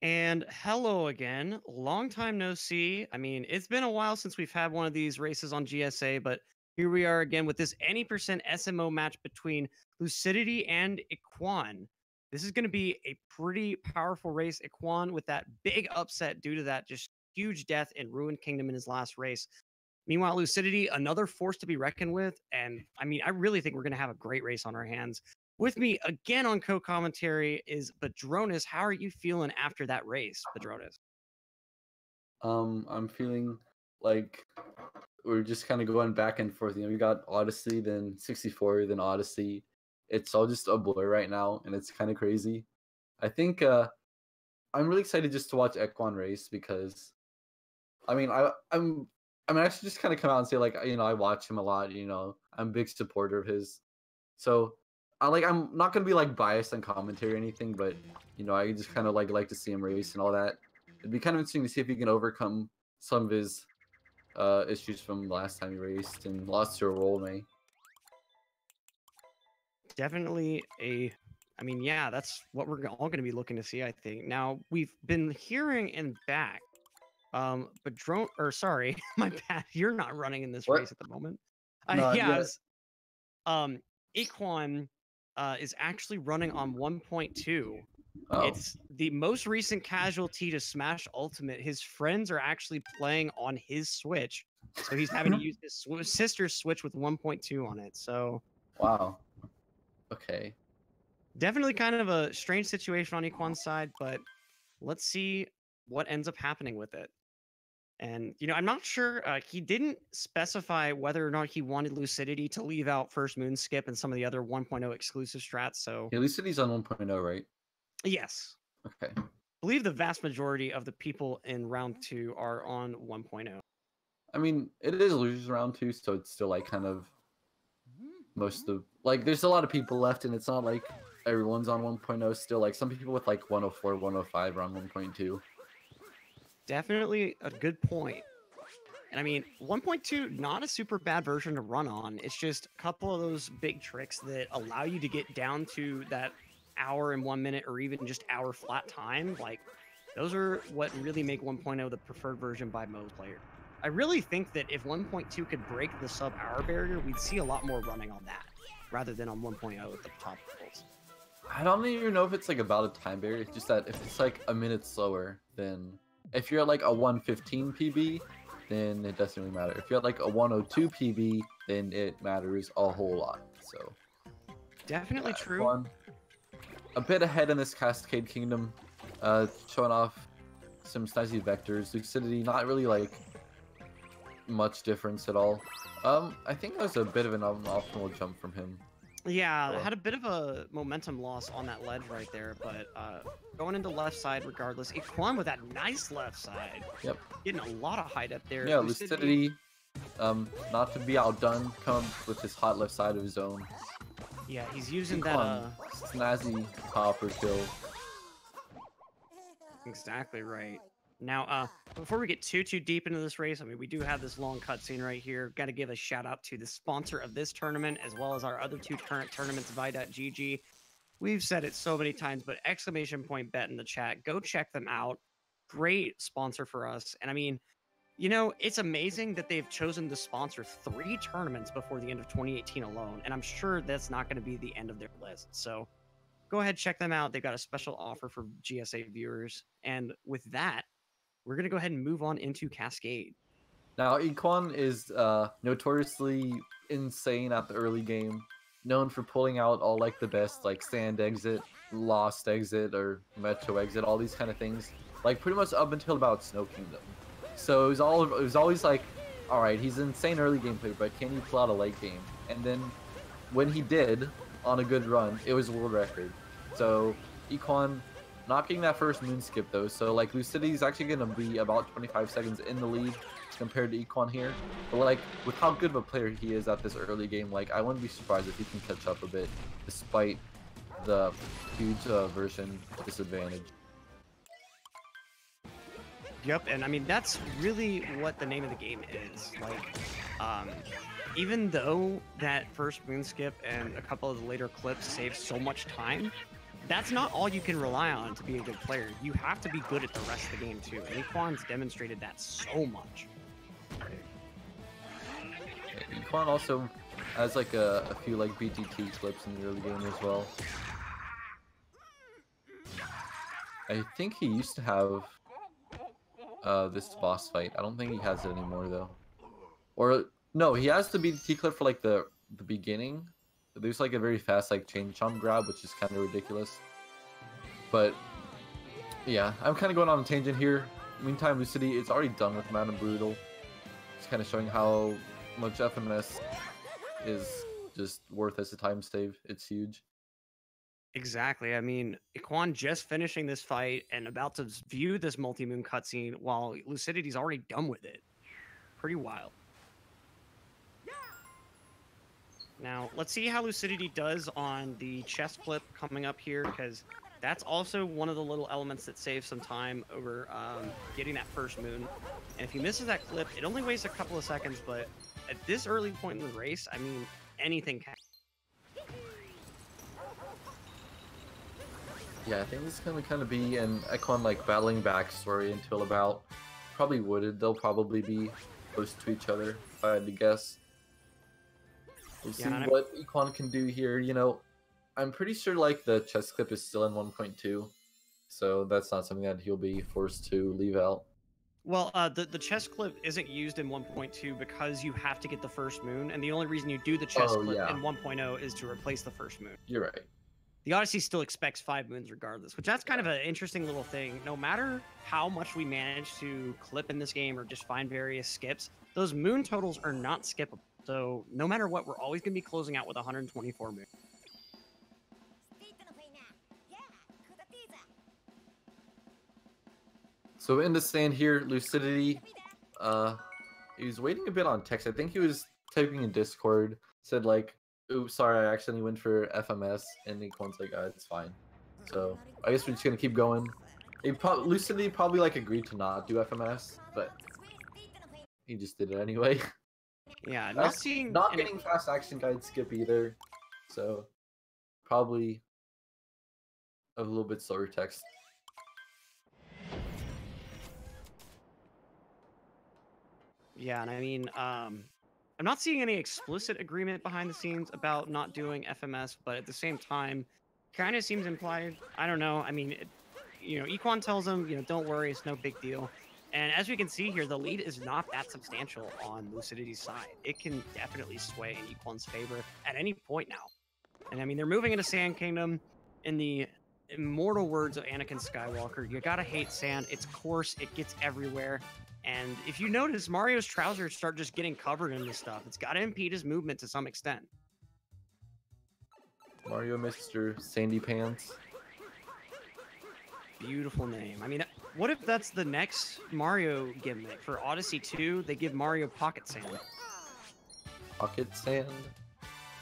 And hello again. Long time no see. I mean, it's been a while since we've had one of these races on GSA, but here we are again with this any percent SMO match between Lucidity and Iquan. This is going to be a pretty powerful race. Iquan with that big upset due to that just huge death in Ruined Kingdom in his last race. Meanwhile, Lucidity, another force to be reckoned with. And I mean, I really think we're going to have a great race on our hands. With me again on co-commentary is Badronis. How are you feeling after that race, Badronis? I'm feeling like we're just kind of going back and forth. We got Odyssey, then 64, then Odyssey. It's all just a blur right now, and it's kind of crazy. I think I'm really excited just to watch Ekwan race because, I mean, I should just kind of come out and say like I watch him a lot. I'm a big supporter of his, so I'm not gonna be like biased on commentary or anything, but I just kind of like to see him race and all that. It'd be kind of interesting to see if he can overcome some of his issues from last time he raced and lost to a role May. Definitely I mean, yeah, that's what we're all going to be looking to see, I think. Now, we've been hearing in back, sorry, my bad, you're not running in this What? race at the moment. No, yeah. Equan is actually running on 1.2. Oh. It's the most recent casualty to Smash Ultimate. His friends are actually playing on his Switch, so he's having to use his sister's Switch with 1.2 on it. So, wow. Okay. definitely kind of a strange situation on Equan's side, but let's see what ends up happening with it. And, I'm not sure. He didn't specify whether or not he wanted Lucidity to leave out First Moon Skip and some of the other 1.0 exclusive strats. So, Yeah, Lucidity's on 1.0, right? yes. Okay. I believe the vast majority of the people in round 2 are on 1.0. I mean, it is losers round 2, so it's still like kind of most of there's a lot of people left, and it's not like everyone's on 1.0 still. Like some people with like 104, 105 are on 1.2. Definitely a good point. And I mean, 1.2, not a super bad version to run on. It's just a couple of those big tricks that allow you to get down to that hour and 1 minute or even just hour flat time. Like, those are what really make 1.0 the preferred version by most players. I really think that if 1.2 could break the sub-hour barrier, we'd see a lot more running on that rather than on 1.0 at the top levels. I don't even know if it's like about a time barrier. It's just that if it's like a minute slower, then if you're at like a 115 PB, then it doesn't really matter. If you're at like a 102 PB, then it matters a whole lot. So definitely true. A bit ahead in this Cascade Kingdom, showing off some snazzy vectors. Lucidity, not really like much difference at all. I think that was a bit of an optimal jump from him. Yeah, had a bit of a momentum loss on that ledge right there, but going into left side regardless. Equan with that nice left side. Yep. Getting a lot of height up there. Yeah, Lucidity, not to be outdone, comes with his hot left side of his own. Yeah, he's using that snazzy popper kill. Exactly right. Now, before we get too deep into this race, I mean, we do have this long cutscene right here. Got to give a shout out to the sponsor of this tournament, as well as our other two current tournaments, Vi.gg. We've said it so many times, but !bet in the chat. Go check them out. Great sponsor for us. And I mean, it's amazing that they've chosen to sponsor 3 tournaments before the end of 2018 alone. And I'm sure that's not going to be the end of their list. So go ahead, check them out. They've got a special offer for GSA viewers. And with that, we're going to go ahead and move on into Cascade. Now, Equan is notoriously insane at the early game, known for pulling out all like the best, like Sand Exit, Lost Exit, or Metro Exit, all these kind of things, like pretty much up until about Snow Kingdom. So it was always like, all right, he's insane early gameplay, but can he pull out a late game? And then when he did, on a good run, it was a world record. So Equan knocking that first moon skip though, so like Lucidity is actually gonna be about 25 seconds in the lead compared to Equan here. But like with how good of a player he is at this early game, like I wouldn't be surprised if he can catch up a bit despite the huge version disadvantage. Yep, and I mean that's really what the name of the game is. Like, even though that first moon skip and a couple of the later clips save so much time, that's not all you can rely on to be a good player. You have to be good at the rest of the game too. And Equan's demonstrated that so much. Equan also has like a few like BTT clips in the early game as well. I think he used to have this boss fight. I don't think he has it anymore though. Or no, he has the BTT clip for like the beginning. There's like a very fast like chain chomp grab, which is kind of ridiculous. But yeah, I'm kind of going on a tangent here. Meantime, Lucidity, it's already done with Madame Brutal. It's kind of showing how much FMS is just worth as a time save. It's huge. Exactly. I mean, Equan just finishing this fight and about to view this multi-moon cutscene while Lucidity's already done with it. Pretty wild. Now, let's see how Lucidity does on the chest clip coming up here, because that's also one of the little elements that saves some time over getting that first moon. And if he misses that clip, it only wastes a couple of seconds, but at this early point in the race, I mean, anything can. Yeah, I think this is gonna kind of be an Equan like battling back story until about probably Wooded. They'll probably be close to each other, if I had to guess. We'll see what Equan can do here. You know, I'm pretty sure like the chest clip is still in 1.2, so that's not something that he'll be forced to leave out. Well, the chest clip isn't used in 1.2 because you have to get the first moon, and the only reason you do the chest clip in 1.0 is to replace the first moon. You're right. The Odyssey still expects 5 moons regardless, which that's kind of an interesting little thing. No matter how much we manage to clip in this game or just find various skips, those moon totals are not skippable. So no matter what, we're always going to be closing out with 124 moon. So in the stand here, Lucidity, he was waiting a bit on text. I think he was typing in Discord, said like, oops, sorry, I accidentally went for FMS, and Equan's like, it's fine. So I guess we're just gonna keep going. Lucidity probably like agreed to not do FMS, but he just did it anyway. Yeah, not getting fast action guide skip either, so probably a little bit slower text. Yeah, and I mean, I'm not seeing any explicit agreement behind the scenes about not doing FMS, but at the same time, kind of seems implied. I don't know. I mean, you know, Equan tells him, you know, don't worry, it's no big deal. And as we can see here, the lead is not that substantial on Lucidity's side. It can definitely sway in Equan's favor at any point now. And I mean, they're moving into Sand Kingdom. In the immortal words of Anakin Skywalker, you gotta hate sand. It's coarse, it gets everywhere. And if you notice, Mario's trousers start just getting covered in this stuff. It's gotta impede his movement to some extent. Mario Mr. Sandy Pants. Beautiful name. I mean, what if that's the next Mario gimmick? For Odyssey 2, they give Mario Pocket Sand. Pocket Sand?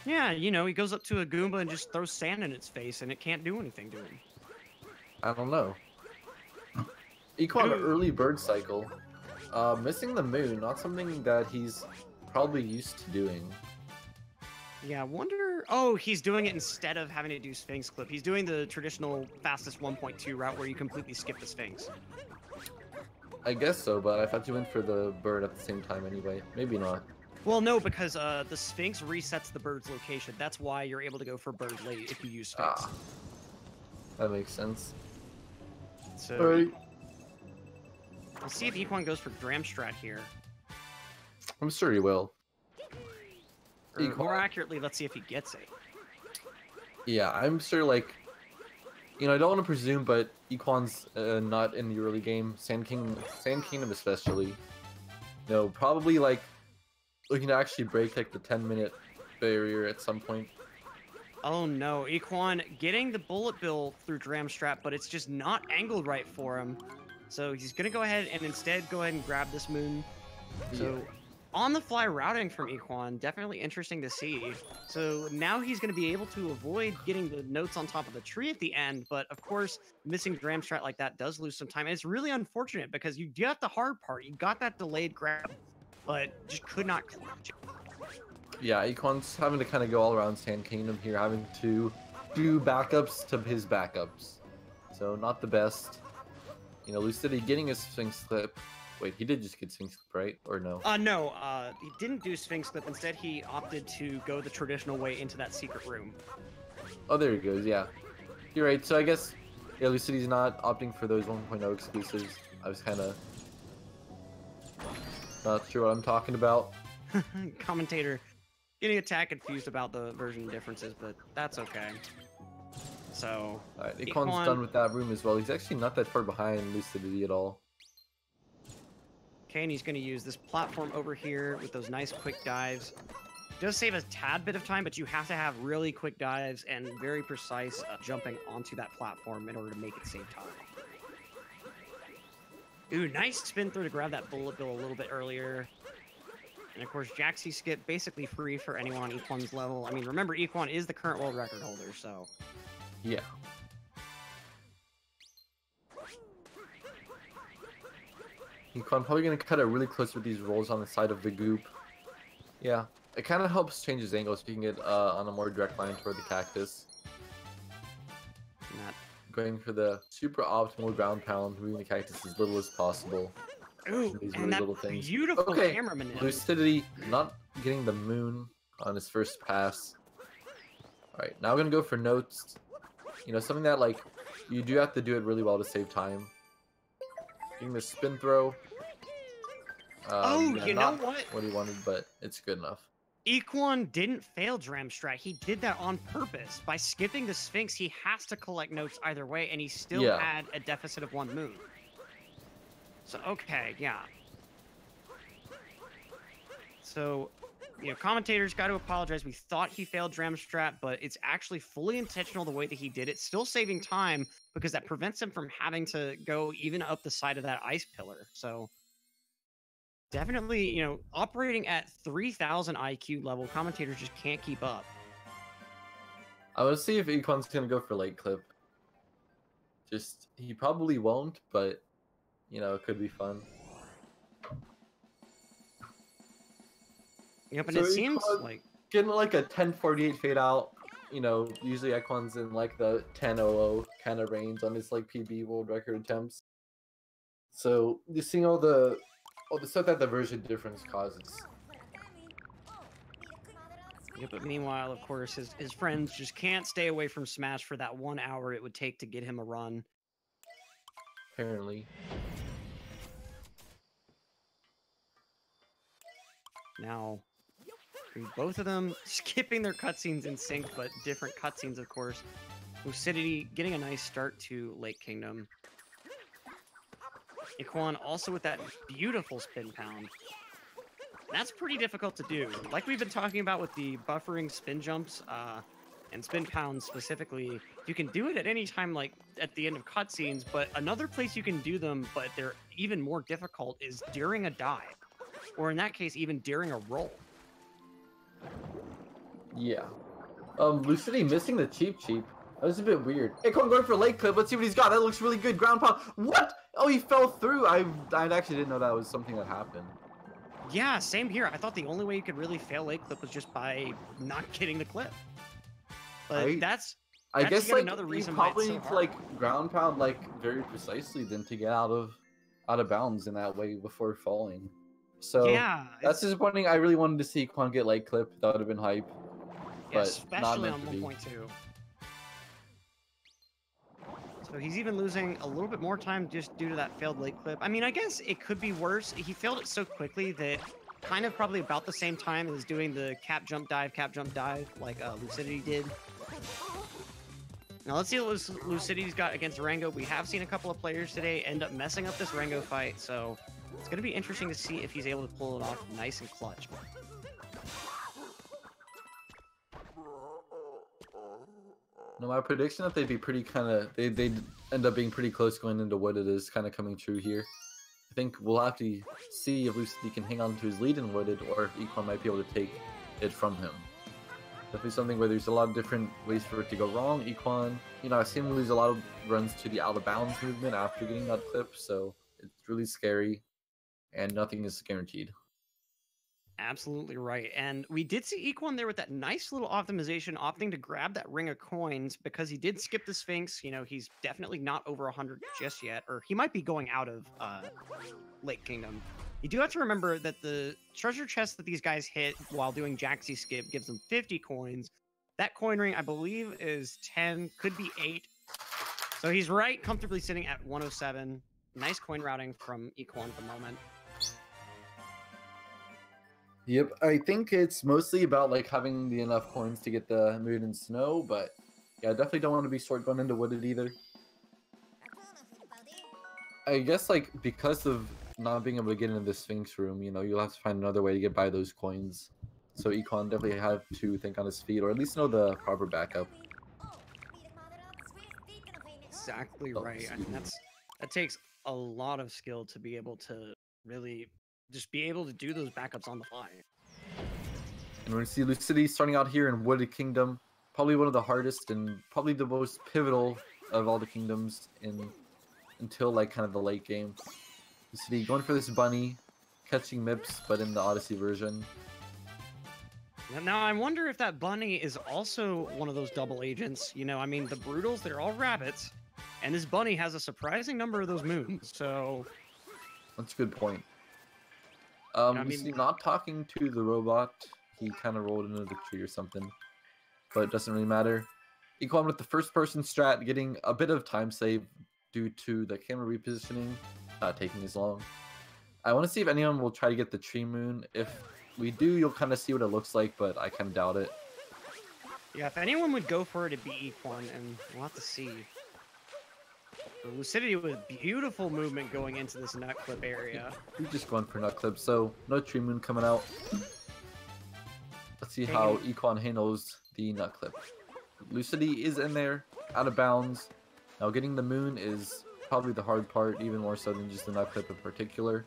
Yeah, you know, he goes up to a Goomba and just throws sand in its face, and it can't do anything to him. I don't know. Equan early bird cycle. Missing the moon, not something that he's probably used to doing. Yeah, I wonder... Oh, he's doing it instead of having to do Sphinx Clip. He's doing the traditional fastest 1.2 route where you completely skip the Sphinx. I guess so, but I thought you went for the bird at the same time anyway. Maybe not. Well, no, because the Sphinx resets the bird's location. That's why you're able to go for bird late if you use Sphinx. Ah, that makes sense. So, Alright. Let's see if Equan goes for Dramstrat here. I'm sure he will. Or more accurately, let's see if he gets it. Yeah, I'm sure, like, you know, I don't want to presume, but Equan's not in the early game. Sand Kingdom especially. No, probably, like, looking to actually break, like, the 10-minute barrier at some point. Oh, no. Equan getting the bullet bill through Dramstrat, but it's just not angled right for him. So he's going to go ahead and instead go ahead and grab this moon. So on-the-fly routing from Equan, definitely interesting to see. So now he's going to be able to avoid getting the notes on top of the tree at the end, but of course, missing Dramstrat like that does lose some time. And it's really unfortunate because you got the hard part. You got that delayed grab, but just could not clutch it. Yeah, Equan's having to kind of go all around Sand Kingdom here, having to do backups to his backups. So not the best. You know, Lucidity getting a Sphinx clip. Wait, he did just get Sphinx clip, right? Or no? No, he didn't do Sphinx clip. Instead, he opted to go the traditional way into that secret room. Oh, there he goes, yeah. You're right, so I guess, yeah, Lucidity's not opting for those 1.0 exclusives. I was kind of not sure what I'm talking about. Commentator getting a tad confused about the version differences, but that's okay. So, Alright, Iquan's done with that room as well. He's actually not that far behind Lucidity at all. Okay, and he's going to use this platform over here with those nice quick dives. It does save a tad bit of time, but you have to have really quick dives and very precise jumping onto that platform in order to make it save time. Ooh, nice spin through to grab that bullet bill a little bit earlier. And of course, Jaxi skip basically free for anyone on Equan's level. I mean, remember, Equan is the current world record holder, so... Yeah. Equan probably going to cut it really close with these rolls on the side of the goop. Yeah, it kind of helps change his angle so you can get on a more direct line toward the cactus. Not... Going for the super optimal ground pound, moving the cactus as little as possible. Ooh, These and really that little things. beautiful Okay, camera maneuver. Lucidity not getting the moon on his first pass. Alright, now we're going to go for notes. You know, something that, like, you do have to do it really well to save time. Getting the spin throw. You know what? What he wanted, but it's good enough. Equan didn't fail Dram Strat. He did that on purpose. By skipping the Sphinx, he has to collect notes either way, and he still had a deficit of 1 moon. So, okay, yeah. So, you know, commentators got to apologize. We thought he failed Dram Strat, but it's actually fully intentional the way that he did it. Still saving time, because that prevents him from having to go even up the side of that ice pillar. So, definitely, you know, operating at 3,000 IQ level, commentators just can't keep up. I want to see if Equan's going to go for late clip. Just, he probably won't, but, you know, it could be fun. Yeah, but so it seems Equan like... Getting like a 10:48 fade out, you know, usually Equan's in like the 10:00 kind of range on his like PB world record attempts. So, you're seeing all the stuff that the version difference causes. Yeah, but meanwhile, of course, his friends just can't stay away from Smash for that 1 hour it would take to get him a run. Apparently. Now, both of them skipping their cutscenes in sync, but different cutscenes, of course. Lucidity getting a nice start to Lake Kingdom. Equan also with that beautiful spin pound. That's pretty difficult to do. Like we've been talking about with the buffering spin jumps and spin pounds specifically, you can do it at any time, like at the end of cutscenes, but another place you can do them, but they're even more difficult, is during a dive. Or in that case, even during a roll. Yeah. Lucidity missing the cheap. That was a bit weird. Equan going for late clip. Let's see what he's got. That looks really good. Ground pound. What? Oh, he fell through. I actually didn't know that was something that happened. Yeah, same here. I thought the only way you could really fail late clip was just by not getting the clip. But I guess like another reason you probably why need it's to so like ground pound like very precisely then to get out of bounds in that way before falling. So yeah, that's disappointing. I really wanted to see Equan get late clip. That would have been hype. Yeah, But especially not on meant to be. 1.2. So he's even losing a little bit more time just due to that failed late clip. I mean, I guess it could be worse. He failed it so quickly that kind of probably about the same time as doing the cap jump dive, like Lucidity did. Now let's see what Lucidity's got against Rango. We have seen a couple of players today end up messing up this Rango fight, so it's going to be interesting to see if he's able to pull it off nice and clutch. No, my prediction that they'd be pretty they'd end up being pretty close going into what it is kind of coming true here. I think we'll have to see if Lucidity can hang on to his lead in Wooded, or if Equan might be able to take it from him. Definitely something where there's a lot of different ways for it to go wrong. Equan, you know, I've seen him lose a lot of runs to the out of bounds movement after getting that clip, so it's really scary, and nothing is guaranteed. Absolutely right. And we did see Equan there with that nice little optimization, opting to grab that ring of coins because he did skip the Sphinx. You know, he's definitely not over 100 just yet, or he might be going out of Lake Kingdom. You do have to remember that the treasure chest that these guys hit while doing Jaxi skip gives them 50 coins. That coin ring, I believe, is 10, could be 8. So he's right comfortably sitting at 107. Nice coin routing from Equan at the moment. Yep, I think it's mostly about like having the enough coins to get the moon and snow, but yeah, I definitely don't want to be short going into wooded either. I guess like because of not being able to get into the Sphinx room, you know, you'll have to find another way to get by those coins. So Equan definitely have to think on his feet, or at least know the proper backup. Exactly right. I mean, that takes a lot of skill to be able to really just be able to do those backups on the fly. And we're gonna see Lucidity starting out here in Wooded Kingdom, probably one of the hardest and probably the most pivotal of all the kingdoms until like kind of the late game. Lucidity going for this bunny, catching Mips, but in the Odyssey version. Now, I wonder if that bunny is also one of those double agents. You know, I mean, the Brutals, they're all rabbits, and this bunny has a surprising number of those moons, so... That's a good point. I We see mean, not talking to the robot. He kind of rolled into the tree or something, but it doesn't really matter. Equan with the first person strat, getting a bit of time save due to the camera repositioning, not taking as long. I want to see if anyone will try to get the tree moon. If we do, you'll kind of see what it looks like, but I kind of doubt it. yeah, if anyone would go for it, it'd be Equan, and we'll have to see. The Lucidity with beautiful movement going into this nut clip area. We're just going for nut clip, so no tree moon coming out. Let's see how Equan handles the nut clip. Lucidity is in there, out of bounds. Now getting the moon is probably the hard part, even more so than just the nut clip in particular.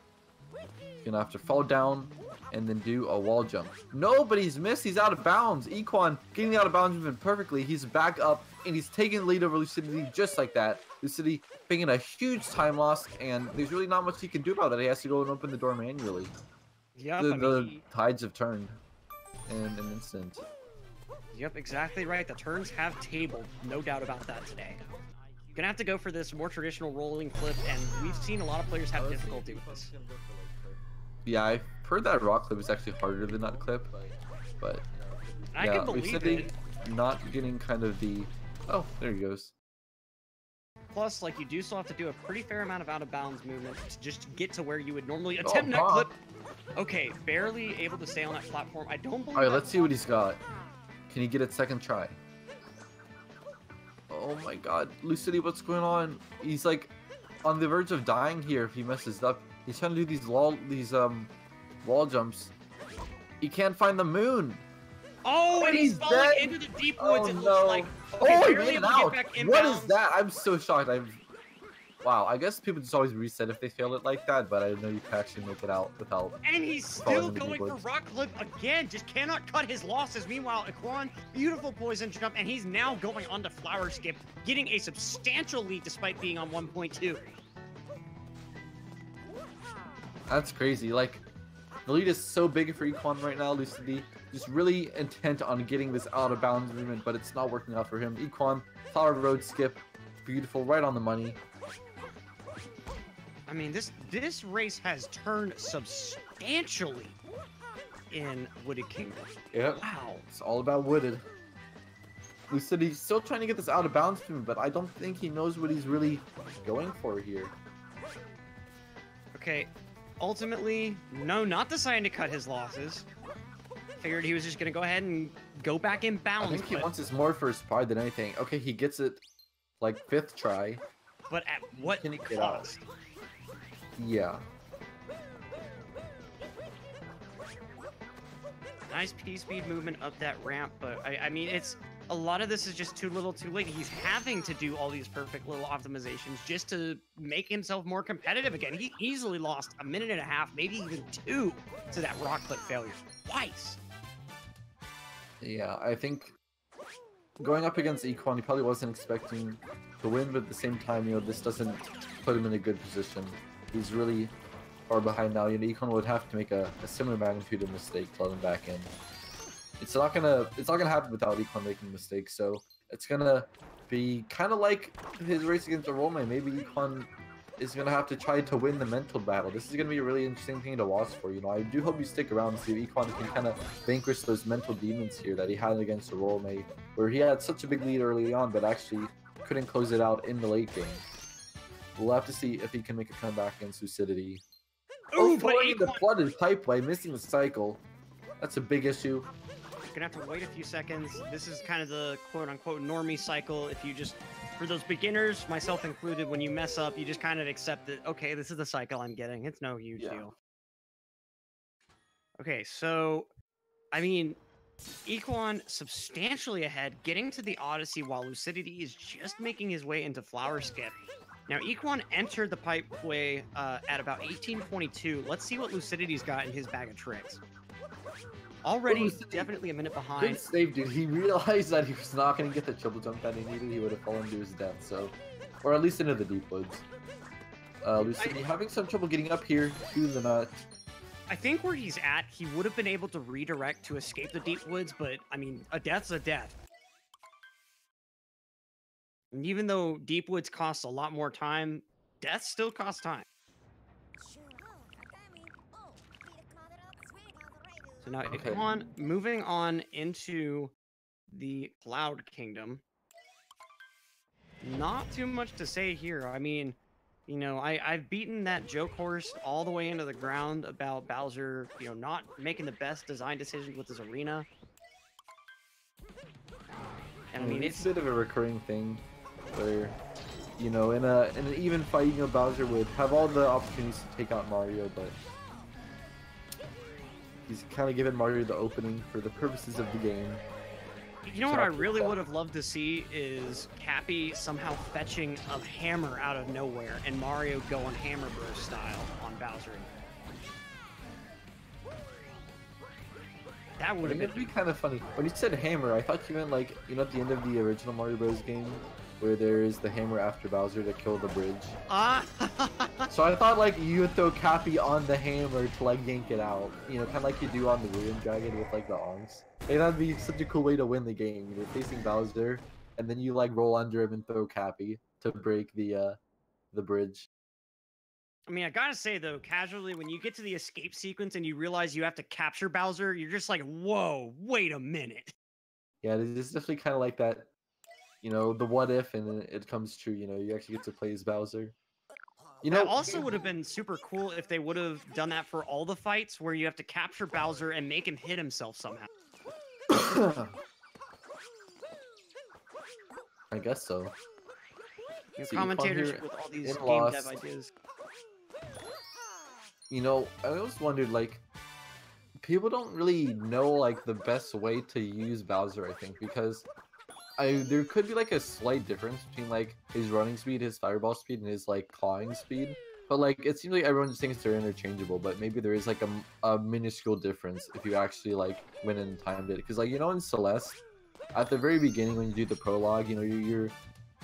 He's gonna have to fall down and then do a wall jump. No, but he's missed. He's out of bounds. Equan getting out of bounds movement perfectly. He's back up and he's taking the lead over Lucidity just like that. Lucidity being a huge time loss, and there's really not much he can do about it. He has to go and open the door manually. Yep, The tides have turned in an instant. Yep, exactly right. The turns have tabled. No doubt about that today. You're gonna have to go for this more traditional rolling clip, and we've seen a lot of players have difficulty with this. Yeah, I've heard that rock clip is actually harder than nut clip, but I can believe it. Not getting kind of the... Oh, there he goes. Plus, like, you do still have to do a pretty fair amount of out-of-bounds movement to just get to where you would normally attempt nut clip. Okay, barely able to stay on that platform. I don't believe. Alright, let's see what he's got. Can he get it second try? Oh my god. Lucidity, what's going on? He's like on the verge of dying here if he messes up. He's trying to do these wall jumps. He can't find the moon. Oh, and he's falling into the deep woods, it looks like. Okay, oh, he made it out. What is that? I'm so shocked. Wow, I guess people just always reset if they fail it like that, but I know you can actually make it out without... And he's still going for rock clip again, just cannot cut his losses. Meanwhile, Equan, beautiful poison jump, and he's now going on to flower skip, getting a substantial lead despite being on 1.2. That's crazy. Like, the lead is so big for Equan right now. Lucidity just really intent on getting this out of bounds movement, but it's not working out for him. Equan, flower road skip, beautiful, right on the money. I mean, this race has turned substantially in Wooded Kingdom. Yep. Wow. It's all about Wooded. Lucidity's still trying to get this out of bounds movement, but I don't think he knows what he's really going for here. Okay. Ultimately, no, not deciding to cut his losses. Figured he was just going to go ahead and go back in bounds. I think he wants this more for his pride than anything. Okay, he gets it like 5th try. But at what Can he get cost? out? Yeah. Nice P-speed movement up that ramp, but I mean, it's a lot of this is just too little too late. He's having to do all these perfect little optimizations just to make himself more competitive again. He easily lost a minute and a half, maybe even 2 to that rock clip failure. Twice. Yeah, I think going up against Equan, he probably wasn't expecting to win, but at the same time, you know, this doesn't put him in a good position. He's really far behind now. You know, Econ would have to make a similar magnitude of mistake to let him back in. It's not gonna happen without Econ making mistakes. So it's gonna be kind of like his race against Arome. Maybe Econ is gonna have to try to win the mental battle. This is gonna be a really interesting thing to watch for. You know, I do hope you stick around to see if Econ can kind of vanquish those mental demons here that he had against Arome, where he had such a big lead early on, but actually couldn't close it out in the late game. We'll have to see if he can make a comeback against Lucidity. Ooh, but the flooded pipeline, missing the cycle. That's a big issue. Gonna have to wait a few seconds. This is kind of the quote-unquote normie cycle. If you just, for those beginners, myself included, when you mess up, you just kind of accept that, okay, this is the cycle I'm getting. It's no huge deal. Okay, so, I mean, Equan substantially ahead, getting to the Odyssey while Lucidity is just making his way into Flower Skip. Now, Equan entered the pipeway at about 1822. Let's see what Lucidity's got in his bag of tricks. Already definitely a minute behind. Good save, dude. He realized that he was not going to get the triple jump that he needed. He would have fallen to his death, so... Or at least into the deep woods. Lucidity having some trouble getting up here to the nut. I think where he's at, he would have been able to redirect to escape the deep woods, but, I mean, a death's a death. And even though deep woods costs a lot more time, death still costs time. So now, Equan moving on into the Cloud Kingdom. Not too much to say here. I mean, you know, I've beaten that joke horse all the way into the ground about Bowser, you know, not making the best design decisions with his arena. And I mean, it's a bit of a recurring thing where, you know, in an even fight, you know, Bowser would have all the opportunities to take out Mario, but he's kind of given Mario the opening for the purposes of the game. You know what I really would have loved to see is Cappy somehow fetching a hammer out of nowhere and Mario going Hammer Bros style on Bowser. That would have been kind of funny. When you said hammer, I thought you meant like, you know, at the end of the original Mario Bros game, where there is the hammer after Bowser to kill the bridge. So I thought like you would throw Cappy on the hammer to like yank it out. You know, kind of like you do on the Ruin Dragon with like the Ongs. Hey, that'd be such a cool way to win the game. You're facing Bowser, and then you like roll under him and throw Cappy to break the bridge. I mean, I gotta say though, casually, when you get to the escape sequence and you realize you have to capture Bowser, you're just like, whoa, wait a minute. Yeah, it's definitely kind of like that. You know, the what if, and it comes true. You know, you actually get to play as Bowser. You know, that also would have been super cool if they would have done that for all the fights, where you have to capture Bowser and make him hit himself somehow. I guess so. Commentators with all these game dev ideas. You know, I always wondered, like, people don't really know like the best way to use Bowser. I think because there could be like a slight difference between like his running speed, his fireball speed, and his like clawing speed. But like it seems like everyone just thinks they're interchangeable, but maybe there is like a minuscule difference if you actually like went and timed it. Because like, you know, in Celeste, at the very beginning when you do the prologue, you know, you're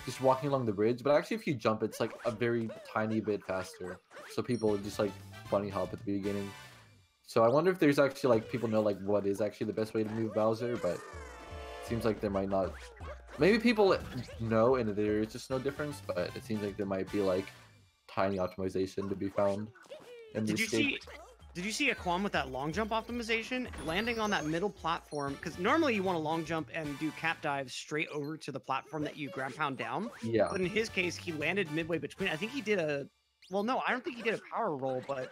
just walking along the bridge, but actually if you jump, it's like a very tiny bit faster. So people just like bunny hop at the beginning. So I wonder if there's actually like people know like what is actually the best way to move Bowser, but it seems like there might not. Maybe people know and there is just no difference, but it seems like there might be like tiny optimization to be found. Did you see Equan with that long jump optimization landing on that middle platform? Because normally you want to long jump and do cap dives straight over to the platform that you ground pound down. Yeah. But in his case, he landed midway between. I think he did a. Well, no, I don't think he did a power roll, but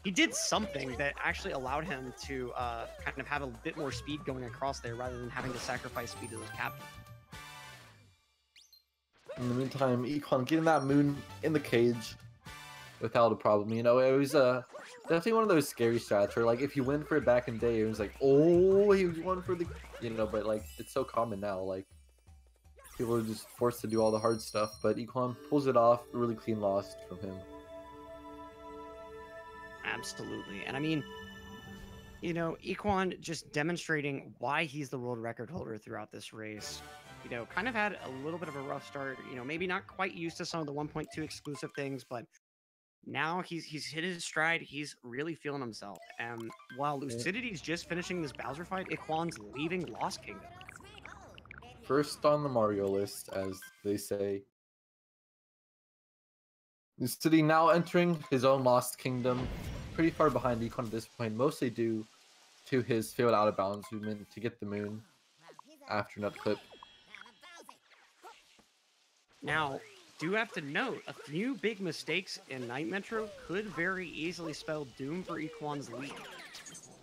he did something that actually allowed him to kind of have a bit more speed going across there rather than having to sacrifice speed to those cap. In the meantime, Equan getting that moon in the cage without a problem. You know, it was definitely one of those scary strats where like if you went for it back in the day, it was like, oh, he won for the, you know, but like it's so common now. Like people are just forced to do all the hard stuff, but Equan pulls it off. Really clean loss from him. Absolutely. And I mean, you know, Equan just demonstrating why he's the world record holder throughout this race. You know, kind of had a little bit of a rough start. You know, maybe not quite used to some of the 1.2 exclusive things, but Now he's hit his stride. He's really feeling himself. And while Lucidity's just finishing this Bowser fight, Iquan's leaving Lost Kingdom. First on the Mario list, as they say. Lucidity now entering his own Lost Kingdom, pretty far behind Equan at this point, mostly due to his failed out of bounds movement to get the moon after Nut Clip. Now, do have to note, a few big mistakes in Night Metro could very easily spell doom for Equan's lead.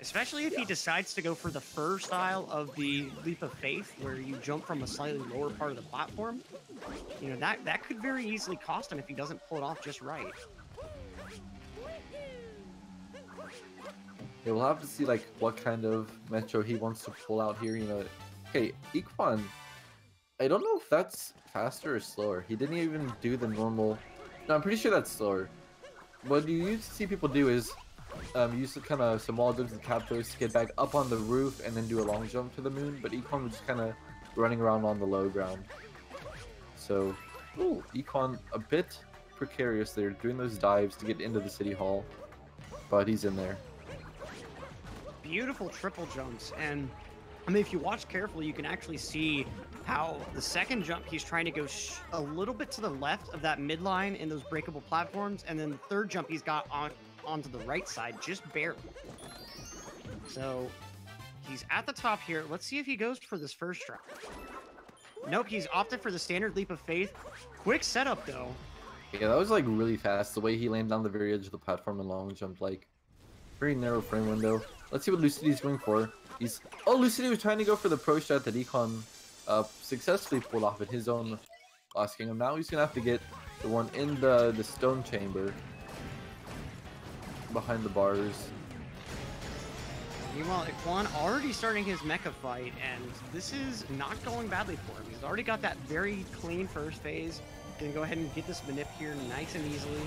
Especially if he decides to go for the first style of the Leap of Faith, where you jump from a slightly lower part of the platform. You know, that could very easily cost him if he doesn't pull it off just right. Yeah, we'll have to see like what kind of Metro he wants to pull out here. You know, okay, Equan, I don't know if that's faster or slower. He didn't even do the normal. No, I'm pretty sure that's slower. What you used to see people do is use kind of some wall jumps and cap throws to get back up on the roof and then do a long jump to the moon. But Equan was just kind of running around on the low ground. So, ooh, Equan a bit precarious there, doing those dives to get into the city hall. But he's in there. Beautiful triple jumps, and I mean, if you watch carefully, you can actually see how the second jump he's trying to go a little bit to the left of that midline in those breakable platforms, and then the third jump he's got onto the right side, just barely. So he's at the top here. Let's see if he goes for this first try. Nope, he's opted for the standard Leap of Faith. Quick setup though. Yeah, that was like really fast. The way he landed on the very edge of the platform and long jumped, like very narrow frame window. Let's see what Lucidity's going for. Lucidity was trying to go for the pro shot that Equan successfully pulled off in his own Lost Kingdom. Now he's gonna have to get the one in the stone chamber behind the bars. Meanwhile, Iquan already starting his mecha fight, and this is not going badly for him. He's already got that very clean first phase. Gonna go ahead and get this manip here nice and easily.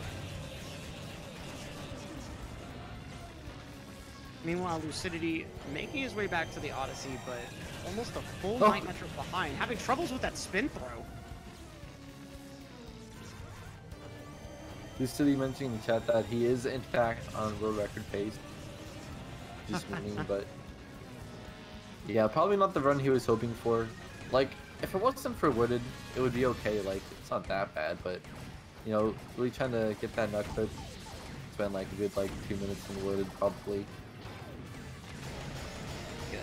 Meanwhile, Lucidity making his way back to the Odyssey, but almost a full Night Metro behind, having troubles with that spin throw. Lucidity mentioning in the chat that he is in fact on world record pace. Just mean, but yeah, probably not the run he was hoping for. Like, if it wasn't for Wooded, it would be okay. Like, it's not that bad, but you know, really trying to get that nut clip. Spend like a good 2 minutes in Wooded probably.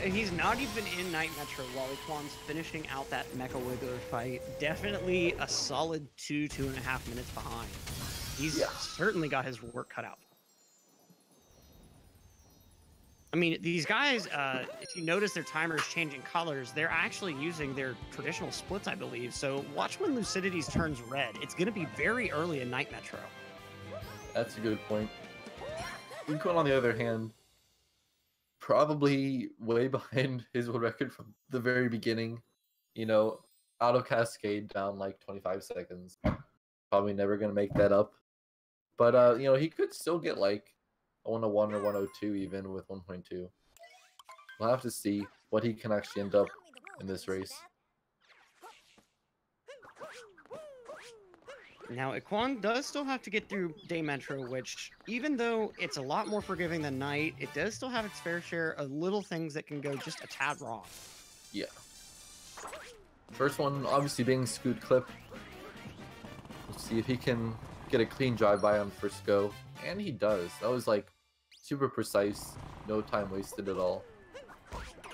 He's not even in Night Metro while Iquan's finishing out that Mecha Wiggler fight. Definitely a solid 2.5 minutes behind. He's certainly got his work cut out. I mean, these guys, if you notice their timer is changing colors, they're actually using their traditional splits, I believe. So watch when Lucidity's turns red. It's going to be very early in Night Metro. That's a good point. Equan, on the other hand, probably way behind his world record from the very beginning. You know, out of Cascade down like 25 seconds. Probably never going to make that up. But, you know, he could still get like a 101 or 102 even with 1.2. We'll have to see what he can actually end up in this race. Now, Iquan does still have to get through Day Metro, which, even though it's a lot more forgiving than Night, it does still have its fair share of little things that can go just a tad wrong. Yeah. First one, obviously, being Scoot Clip. Let's see if he can get a clean drive-by on first go. And he does. That was, like, super precise. No time wasted at all.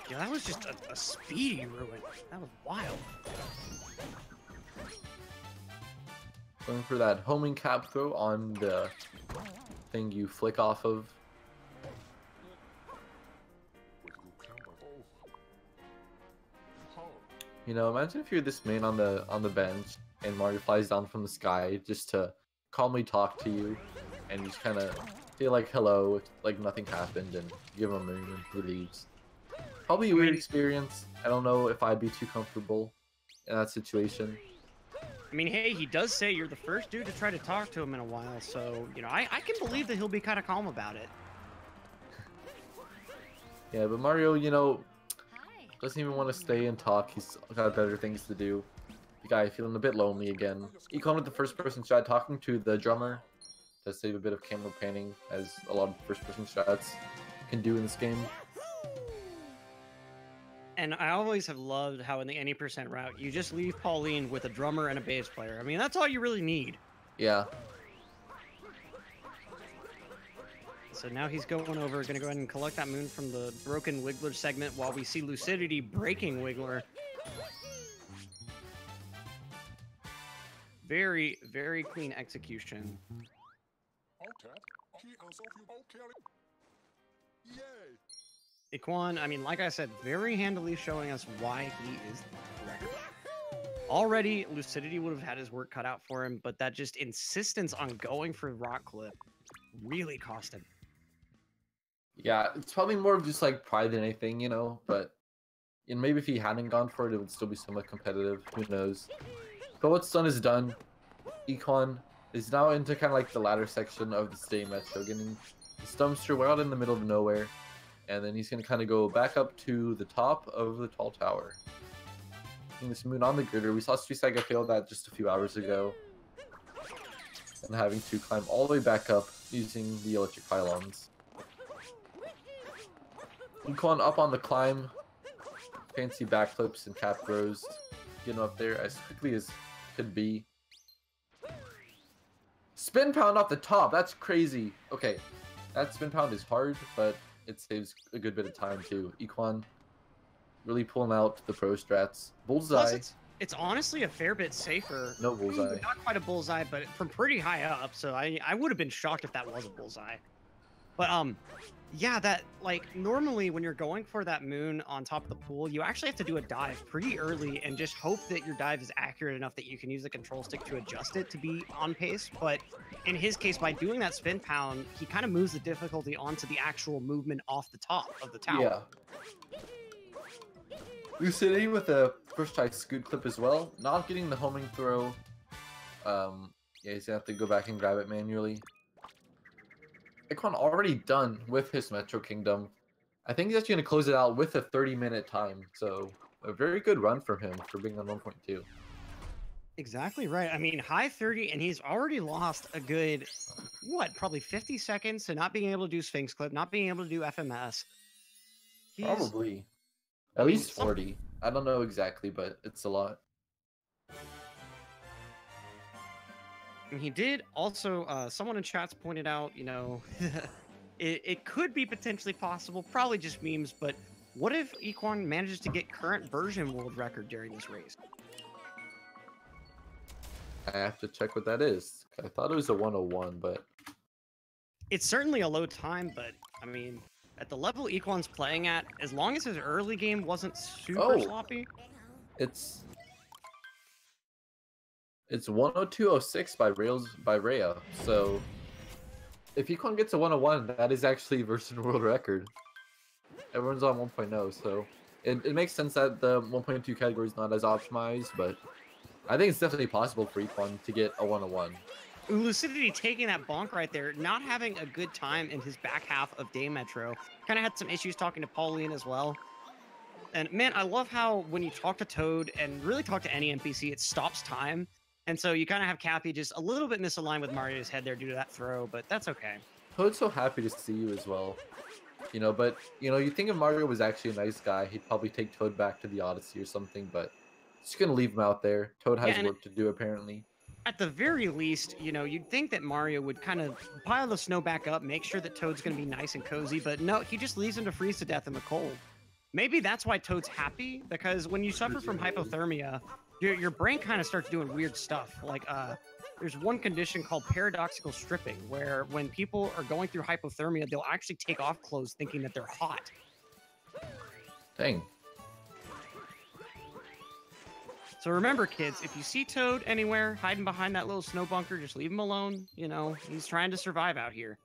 Yeah, that was just a speedy ruin. That was wild. Going for that homing cap throw on the thing you flick off of. You know, imagine if you're this main on the bench and Mario flies down from the sky just to calmly talk to you and just kind of say like hello, like nothing happened, and give him a moon and he leaves. Probably a weird experience. I don't know if I'd be too comfortable in that situation. I mean, hey, he does say you're the first dude to try to talk to him in a while, so, you know, I can believe that he'll be kind of calm about it. Yeah, but Mario, you know, doesn't even want to stay and talk. He's got better things to do. The guy feeling a bit lonely again. Equan with the first person shot talking to the drummer. to save a bit of camera panning, as a lot of first-person strats can do in this game. And I always have loved how in the any percent route, you just leave Pauline with a drummer and a bass player. I mean, that's all you really need. Yeah. So now he's going over, going to go ahead and collect that moon from the broken Wiggler segment while we see Lucidity breaking Wiggler. Very, very clean execution. Iquan, I mean, like I said, very handily showing us why he is the record. Already, Lucidity would have had his work cut out for him, but that just insistence on going for Rock Clip really cost him. Yeah, it's probably more of just like pride than anything, you know, but maybe if he hadn't gone for it, it would still be somewhat competitive. Who knows? But what's done is done. Econ is now into kind of like the latter section of the state metro, getting his dumpster way out in the middle of nowhere, and then he's going to kind of go back up to the top of the tall tower. Getting this moon on the girder. We saw Streetsaga fail that just a few hours ago, and having to climb all the way back up using the electric pylons. Econ up on the climb, fancy backflips and cap throws, getting up there as quickly as could be. Spin pound off the top, that's crazy. Okay, that spin pound is hard, but it saves a good bit of time too. Equan really pulling out the pro strats. Bullseye. Plus it's honestly a fair bit safer. No bullseye. Not quite a bullseye, but from pretty high up, so I would have been shocked if that was a bullseye. But yeah, that, like, normally when you're going for that moon on top of the pool, you actually have to do a dive pretty early and just hope that your dive is accurate enough that you can use the control stick to adjust it to be on pace. But in his case, by doing that spin pound, he kind of moves the difficulty onto the actual movement off the top of the tower. Yeah. Lucidity with a first try scoot clip as well. Not getting the homing throw. Yeah, he's gonna have to go back and grab it manually. Icon already done with his Metro Kingdom. I think he's actually going to close it out with a 30-minute time. So a very good run from him for being on 1.2. Exactly right. I mean, high 30, and he's already lost a good, what, probably 50 seconds to not being able to do Sphinx Clip, not being able to do FMS. Probably. At least 40. I don't know exactly, but it's a lot. And he did also, someone in chats pointed out, you know, it could be potentially possible, probably just memes, but what if Equan manages to get current version world record during this race? I have to check what that is. I thought it was a 101, but... It's certainly a low time, but, I mean, at the level Equan's playing at, as long as his early game wasn't super sloppy... It's 102.06 by Rhea, so if Econ gets a 101, that is actually version world record. Everyone's on 1.0, so it makes sense that the 1.2 category is not as optimized, but I think it's definitely possible for Econ to get a 101. Lucidity taking that bonk right there, not having a good time in his back half of Day Metro. Kind of had some issues talking to Pauline as well. And man, I love how when you talk to Toad and really talk to any NPC, it stops time. And so you kind of have Cappy just a little bit misaligned with Mario's head there due to that throw, but that's okay. Toad's so happy to see you as well. You know, but, you know, you think if Mario was actually a nice guy, he'd probably take Toad back to the Odyssey or something, but just gonna leave him out there. Toad has work to do, apparently. At the very least, you know, you'd think that Mario would kind of pile the snow back up, make sure that Toad's gonna be nice and cozy, but no, he just leaves him to freeze to death in the cold. Maybe that's why Toad's happy, because when you suffer from hypothermia, your brain kind of starts doing weird stuff. Like, there's one condition called paradoxical stripping, where when people are going through hypothermia, they'll actually take off clothes thinking that they're hot. Dang. So remember, kids, if you see Toad anywhere hiding behind that little snow bunker, just leave him alone. You know, he's trying to survive out here.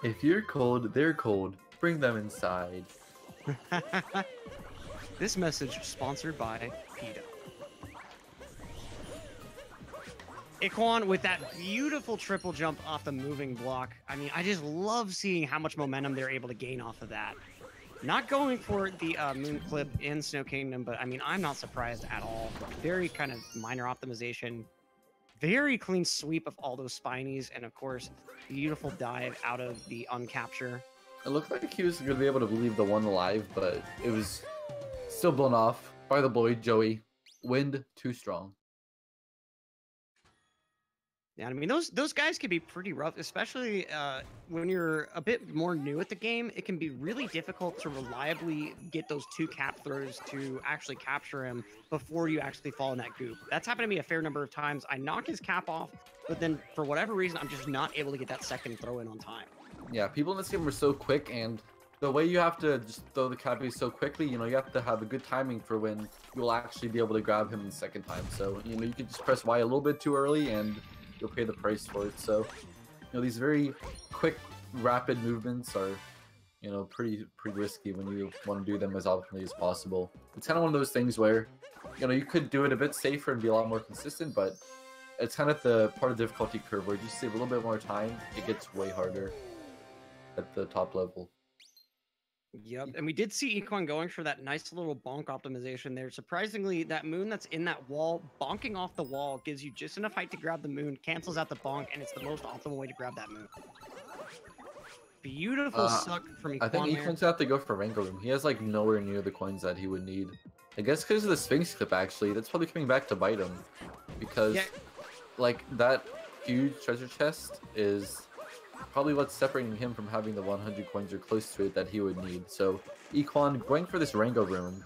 If you're cold, they're cold. Bring them inside. This message sponsored by PETA. Iquan with that beautiful triple jump off the moving block. I mean, I just love seeing how much momentum they're able to gain off of that. Not going for the moon clip in Snow Kingdom, but I mean, I'm not surprised at all. Very kind of minor optimization. Very clean sweep of all those spinies, and of course, beautiful dive out of the uncapture. It looked like he was going to be able to leave the one alive, but it was still blown off by the boy, Joey. Wind too strong. Yeah, I mean, those guys can be pretty rough, especially when you're a bit more new at the game. It can be really difficult to reliably get those 2 cap throws to actually capture him before you actually fall in that goop. That's happened to me a fair number of times. I knock his cap off, but then for whatever reason, I'm just not able to get that second throw in on time. Yeah, people in this game are so quick, and the way you have to just throw the cappy so quickly, you know, you have to have a good timing for when you'll actually be able to grab him the second time. So, you know, you can just press Y a little bit too early, and you'll pay the price for it. So, you know, these very quick, rapid movements are, you know, pretty risky when you want to do them as optimally as possible. It's kind of one of those things where, you know, you could do it a bit safer and be a lot more consistent, but it's kind of the part of the difficulty curve where you save a little bit more time, it gets way harder at the top level. Yep, and we did see Equan going for that nice little bonk optimization there. Surprisingly, that moon that's in that wall, bonking off the wall, gives you just enough height to grab the moon, cancels out the bonk, and it's the most optimal way to grab that moon. Beautiful suck from Equan. I think Equan's have to go for Rango Room. He has like nowhere near the coins that he would need. I guess because of the Sphinx clip, actually. That's probably coming back to bite him. Because, like, that huge treasure chest is probably what's separating him from having the 100 coins or close to it that he would need. So Equan going for this Rango Room,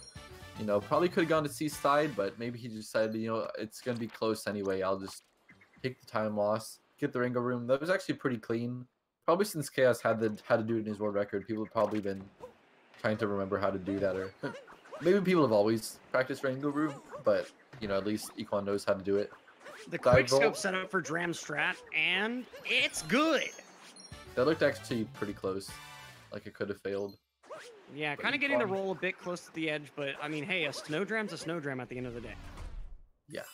you know, probably could have gone to Seaside, but maybe he decided, you know, it's going to be close anyway. I'll just take the time loss, get the Rango Room. That was actually pretty clean. Probably since Chaos had to do it in his world record, people have probably been trying to remember how to do that. Or maybe people have always practiced Rango Room, but, you know, at least Equan knows how to do it. The quick scope set up for Dram Strat, and it's good. That looked actually pretty close, like it could have failed. Yeah, kind of getting the roll a bit close to the edge, but I mean, hey, a Snowdram's a Snowdram at the end of the day. Yeah.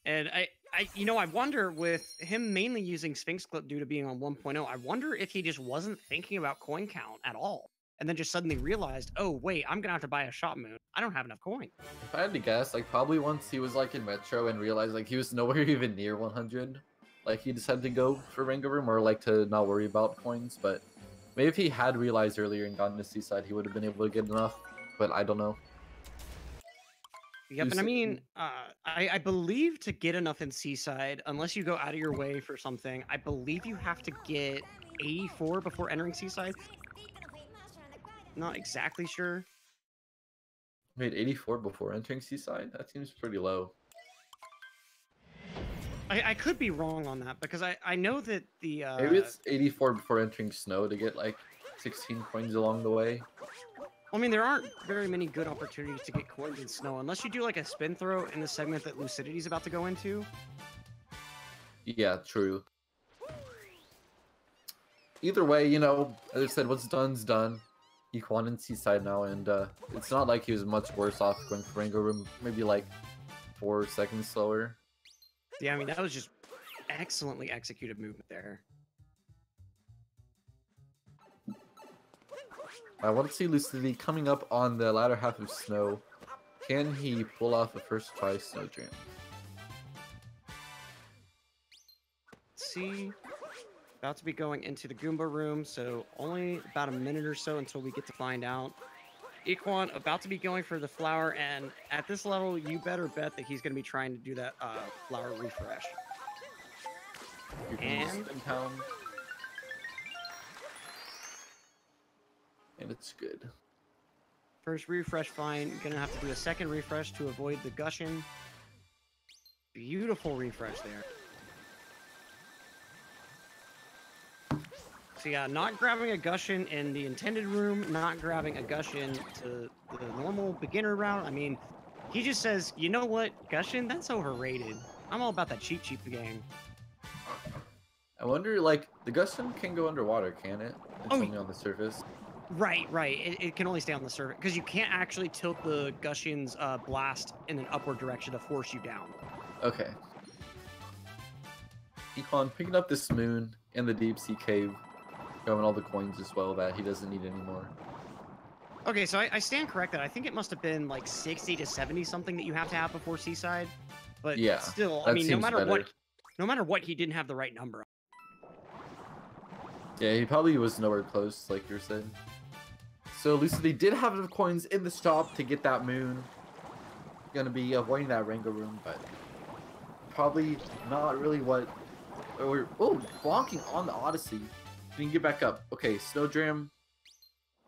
And you know, I wonder with him mainly using Sphinx Clip due to being on 1.0, I wonder if he just wasn't thinking about coin count at all, and then just suddenly realized, oh wait, I'm gonna have to buy a shot moon. I don't have enough coin. If I had to guess, like probably once he was like in Metro and realized like he was nowhere even near 100. Like, he decided to go for Rango Room or, like, to not worry about coins. But maybe if he had realized earlier and gotten to Seaside, he would have been able to get enough. But I don't know. Yep, and I mean, I believe to get enough in Seaside, unless you go out of your way for something, I believe you have to get 84 before entering Seaside. Not exactly sure. Made 84 before entering Seaside? That seems pretty low. I could be wrong on that, because I know that the... Maybe it's 84 before entering Snow to get, like, 16 coins along the way. I mean, there aren't very many good opportunities to get coins in Snow, unless you do, like, a spin throw in the segment that Lucidity's about to go into. Yeah, true. Either way, you know, as I said, what's done's done. Equan in Seaside now, and it's not like he was much worse off going for Rango Room. Maybe, like, 4 seconds slower. Yeah, I mean, that was just excellently executed movement there. I want to see Lucidity coming up on the latter half of Snow. Can he pull off a first try Snow Jam? Let's see. About to be going into the Goomba room, so only about a minute or so until we get to find out. Equan about to be going for the flower, and at this level, you better bet that he's going to be trying to do that flower refresh. And it's good. First refresh fine. Gonna have to do a second refresh to avoid the gushing. Beautiful refresh there. So yeah, not grabbing a Gushin in the intended room, not grabbing a Gushin to the normal beginner route. I mean, he just says, you know what, Gushin, that's overrated. I'm all about that cheap game. I wonder, like, the Gushin can go underwater, can it? It's only on the surface. Right. It can only stay on the surface, because you can't actually tilt the Gushin's blast in an upward direction to force you down. Okay. Equan picking up this moon in the deep sea cave. Grabbing all the coins as well that he doesn't need anymore. Okay, so I stand corrected. I think it must have been like 60 to 70 something that you have to have before Seaside. But Yeah, still, I that mean, no seems matter better. what, he didn't have the right number. Yeah, he probably was nowhere close, like you're saying. So Lucidity did have enough coins in the shop to get that moon. Gonna be avoiding that Rango room, but probably not really what. Oh, bonking on the Odyssey. Can you get back up? Okay, Snowdram.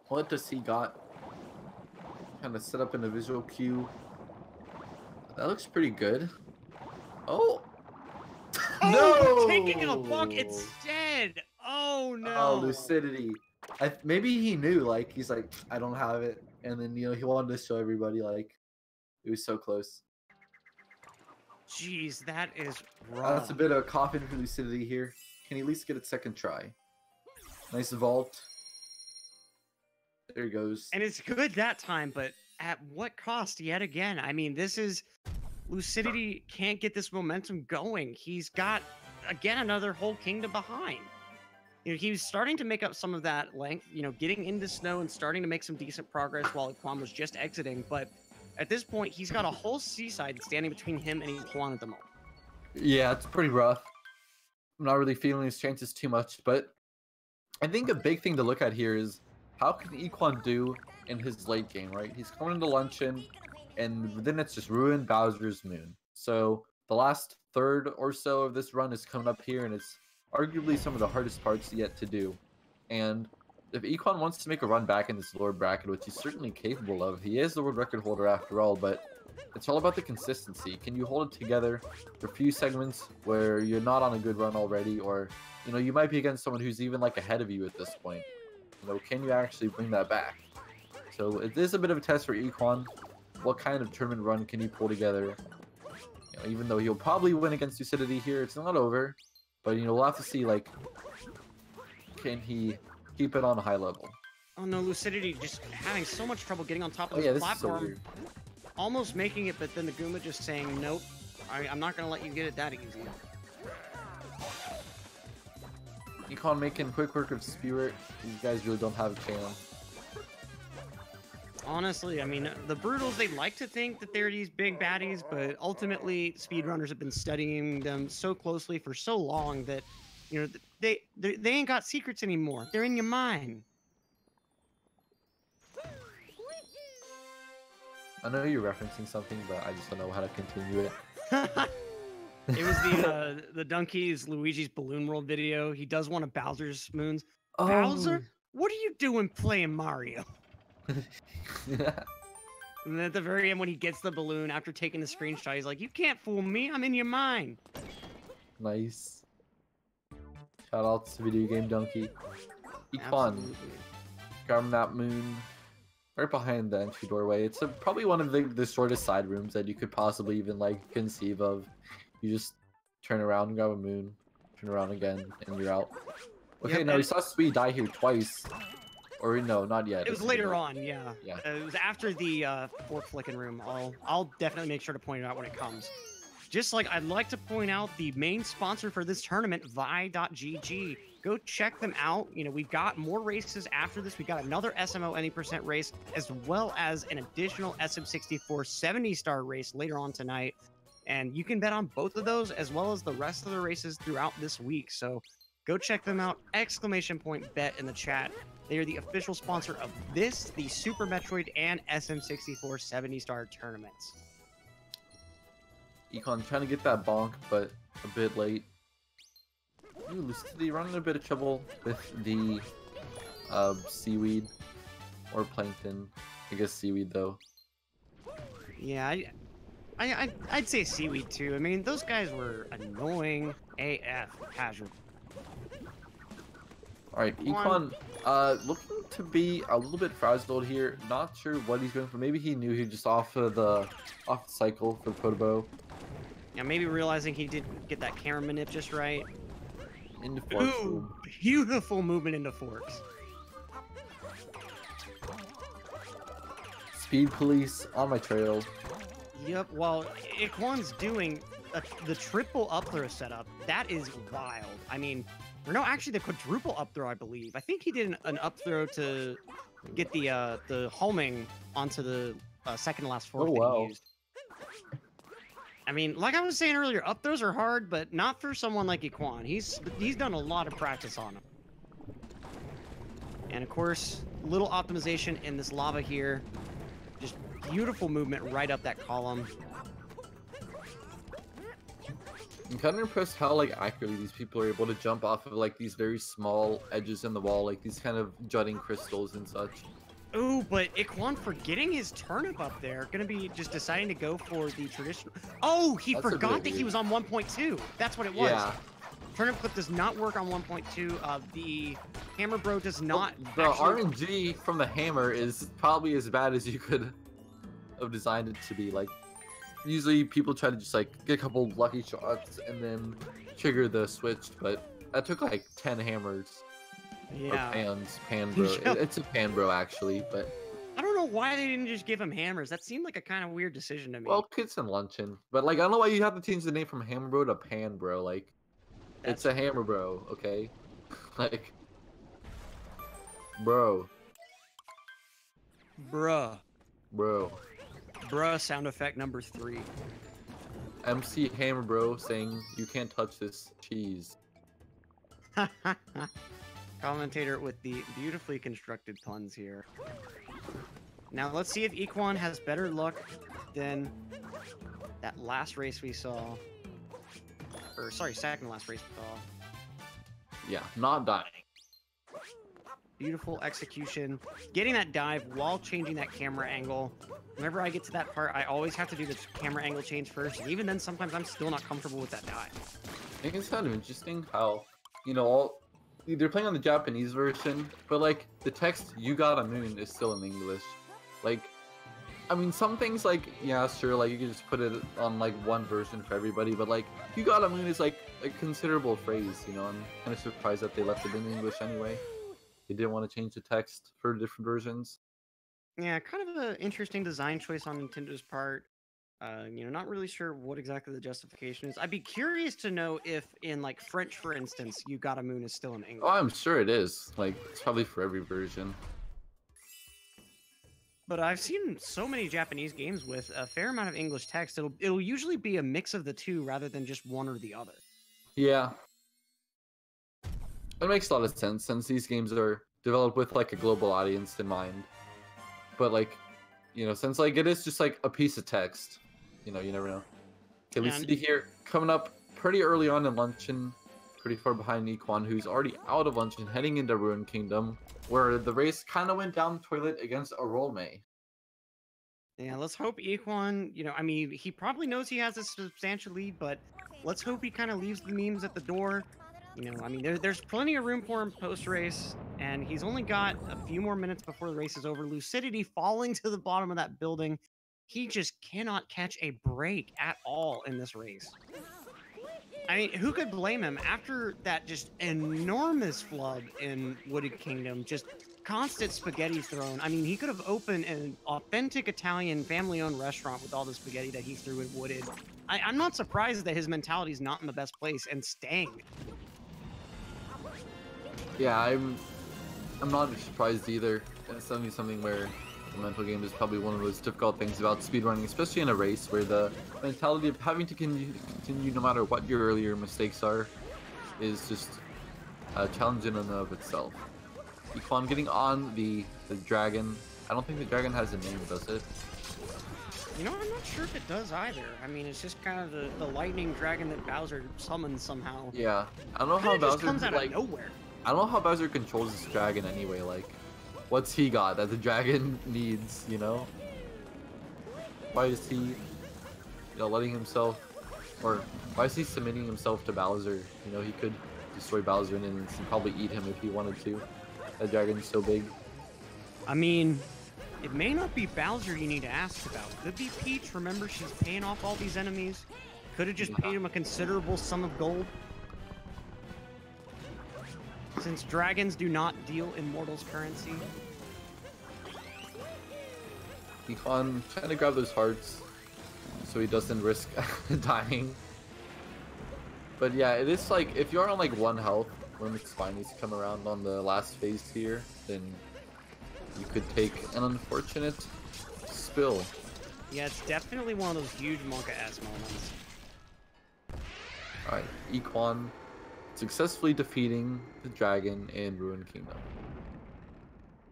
What does he got? Kind of set up in a visual cue. That looks pretty good. Oh! Oh, we're taking a bonk instead. Oh no. Oh, Lucidity. Maybe he knew, like, he's like, I don't have it. And then, he wanted to show everybody, like, it was so close. Jeez, that is wrong. That's a bit of a coffin for Lucidity here. Can he at least get a second try? Nice vault. There he goes. And it's good that time, but at what cost yet again? I mean, this is... Lucidity can't get this momentum going. He's got, again, another whole kingdom behind. He was starting to make up some of that length, getting into snow and starting to make some decent progress while Iquan was just exiting. But at this point, he's got a whole seaside standing between him and Iquan at the moment. Yeah, it's pretty rough. I'm not really feeling his chances too much, but I think a big thing to look at here is how can Iquan do in his late game, right? He's coming into luncheon, and then it's just ruined Bowser's moon. So the last third or so of this run is coming up here, and it's arguably some of the hardest parts yet to do. And if Iquan wants to make a run back in this lower bracket, which he's certainly capable of, he is the world record holder after all, but it's all about the consistency. Can you hold it together for a few segments where you're not on a good run already, or you might be against someone who's even like ahead of you at this point? Can you actually bring that back? So it is a bit of a test for Iquan. What kind of tournament run can he pull together? Even though he'll probably win against Lucidity here, it's not over. But we'll have to see, like, can he keep it on a high level? Oh no, Lucidity just having so much trouble getting on top of this platform. Is so weird. Almost making it, but then the Goomba just saying, nope, I'm not going to let you get it that easy. Iquan making quick work of Spirit. These guys really don't have a chance. Honestly, I mean, the Brutals, they like to think that they're these big baddies, but ultimately, speedrunners have been studying them so closely for so long that, they ain't got secrets anymore. They're in your mind. I know you're referencing something, but I just don't know how to continue it. It was the Donkey's Luigi's Balloon World video. He does one of Bowser's moons. Oh. Bowser, what are you doing playing Mario? Yeah. And then at the very end, when he gets the balloon after taking the screenshot, he's like, "You can't fool me. I'm in your mind." Nice. Shout out to Video Game Donkey. Iquan, grabbing that moon right behind the entry doorway. It's probably one of the shortest side rooms that you could possibly even conceive of. You just turn around and grab a moon, turn around again, and you're out. Okay, now we saw Sweet die here twice. Or no, not yet. It was later on, yeah. Yeah. It was after the fork flicking room. I'll definitely make sure to point it out when it comes. Just like I'd like to point out the main sponsor for this tournament, Y.GG. Go check them out. We've got more races after this. We got another SMO any percent race, as well as an additional SM64 70-star race later on tonight. And you can bet on both of those, as well as the rest of the races throughout this week. So go check them out. ! Bet in the chat. They are the official sponsor of the Super Metroid and SM64 70-star tournaments. Iquan trying to get that bonk, but a bit late. Ooh, Lucidity running a bit of trouble with the seaweed or plankton. I guess seaweed though. Yeah, I'd say seaweed too. I mean, those guys were annoying AF casual. Alright, Iquan looking to be a little bit frazzled here. Not sure what he's going for. Maybe he knew he was just off the cycle for Protobo. Yeah, maybe realizing he didn't get that camera manip just right. Into forks. Ooh, beautiful movement into forks. Speed police on my trail. Yep, while Iquan's doing the triple up throw setup, that is wild. I mean, or no, actually the quadruple up throw, I believe. I think he did an up throw to get the homing onto the second to last fork that he used. I mean, like I was saying earlier, up throws are hard, but not for someone like Equan. He's done a lot of practice on them. And of course, little optimization in this lava here. Just beautiful movement right up that column. I'm kind of impressed how like accurately these people are able to jump off of like these very small edges in the wall, like these kind of jutting crystals and such. Ooh, but Iquan forgetting his turnip up there, gonna be just deciding to go for the traditional. Oh, he forgot that he was on 1.2. That's what it was. Yeah. Turnip clip does not work on 1.2. The hammer bro does not. The RNG from the hammer is probably as bad as you could have designed it to be. Like, usually people try to just like get a couple lucky shots and then trigger the switch, but that took like 10 hammers. Yeah. Or pan bro. Yeah. It's a pan bro actually, but I don't know why they didn't just give him hammers. That seemed like a kind of weird decision to me. well, kids and luncheon. But like, I don't know why you have to change the name from hammer bro to pan bro. Like, it's a hammer bro, okay? Like, bro. Bruh. Bro. Bruh sound effect number 3. MC Hammer Bro saying, you can't touch this cheese. Commentator with the beautifully constructed puns here. Now let's see if Equan has better luck than that last race we saw. Or sorry, second to last race we saw. Yeah, not dying. Beautiful execution. Getting that dive while changing that camera angle. Whenever I get to that part, I always have to do the camera angle change first. And even then, sometimes I'm still not comfortable with that dive. I think it's kind of interesting how, you know, they're playing on the Japanese version, but like the text "You Got a Moon" is still in English. Like, I mean, some things like, yeah, sure, like you can just put it on like one version for everybody, but like "You Got a Moon" is like a considerable phrase, you know. I'm kind of surprised that they left it in English anyway. They didn't want to change the text for different versions. Yeah, kind of an interesting design choice on Nintendo's part. You know, not really sure what exactly the justification is. I'd be curious to know if in like French, for instance, "You Got a Moon" is still in English. Oh, I'm sure it is. Like, it's probably for every version. But I've seen so many Japanese games with a fair amount of English text. It'll usually be a mix of the two rather than just one or the other. Yeah. It makes a lot of sense since these games are developed with like a global audience in mind. But like, you know, since like it is just like a piece of text, you know, you never know. Okay, we see here coming up pretty early on in Luncheon, pretty far behind Equan, who's already out of Luncheon, heading into Ruin Kingdom, where the race kind of went down the toilet against Arolme. Yeah, let's hope Equan, you know, I mean, he probably knows he has a substantial lead, but let's hope he kind of leaves the memes at the door. You know, I mean, there's plenty of room for him post-race, and he's only got a few more minutes before the race is over. Lucidity falling to the bottom of that building. He just cannot catch a break at all in this race. I mean, who could blame him after that just enormous flood in Wooded Kingdom, just constant spaghetti thrown. I mean, he could have opened an authentic Italian family-owned restaurant with all the spaghetti that he threw in Wooded. I'm not surprised that his mentality is not in the best place and staying. Yeah, I'm not surprised either. It's definitely something where the mental game is probably one of those difficult things about speedrunning, especially in a race where the mentality of having to continue no matter what your earlier mistakes are is just a challenge in and of itself. Equan getting on the dragon. I don't think the dragon has a name, does it? You know, I'm not sure if it does either. I mean, it's just kind of the lightning dragon that Bowser summons somehow. Yeah, I don't know how Bowser comes out of nowhere. I don't know how Bowser controls this dragon anyway. Like, what's he got that the dragon needs? You know, why is he, you know, letting himself, or why is he submitting himself to Bowser? You know, he could destroy Bowser in an instant, probably eat him if he wanted to. That dragon's so big. I mean, it may not be Bowser you need to ask about. Could be Peach. Remember, she's paying off all these enemies. Could have just paid him a considerable sum of gold. Since dragons do not deal in mortals' currency. Equan trying to grab those hearts so he doesn't risk dying. But yeah, it is like, if you're on like 1 health when the spinies come around on the last phase here, then you could take an unfortunate spill. Yeah, it's definitely one of those huge Monka-esque moments. Alright, Equan successfully defeating the dragon in Ruined Kingdom.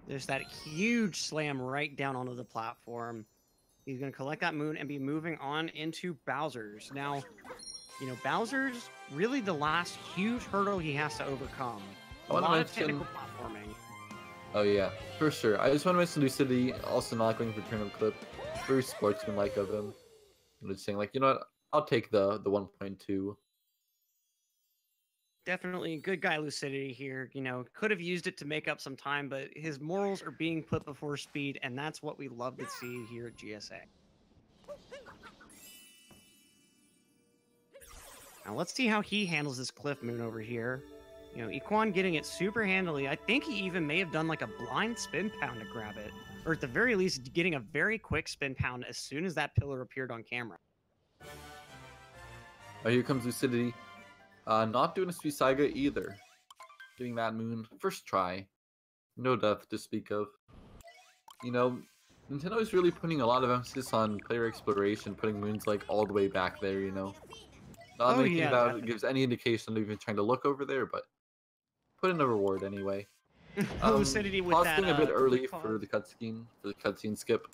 There's that huge slam right down onto the platform. He's going to collect that moon and be moving on into Bowser's. Now, you know, Bowser's really the last huge hurdle he has to overcome. A lot of technical platforming. Oh yeah, for sure. I just want to mention Lucidity, also not going for turnip clip. Very sportsmanlike of him. I'm just saying, like, you know what? I'll take the 1.2. Definitely a good guy, Lucidity here. You know, could have used it to make up some time, but his morals are being put before speed, and that's what we love to see here at GSA. Now let's see how he handles this Cliff Moon over here. You know, Equan getting it super handily. I think he even may have done like a blind spin pound to grab it. Or at the very least, getting a very quick spin pound as soon as that pillar appeared on camera. Oh, here comes Lucidity. Not doing a Suicide either. Getting that moon first try. No death to speak of. You know, Nintendo is really putting a lot of emphasis on player exploration, putting moons like all the way back there, you know. Not anything that gives any indication of even trying to look over there, but put in a reward anyway. Lucidity with that, a bit early for the cutscene skip.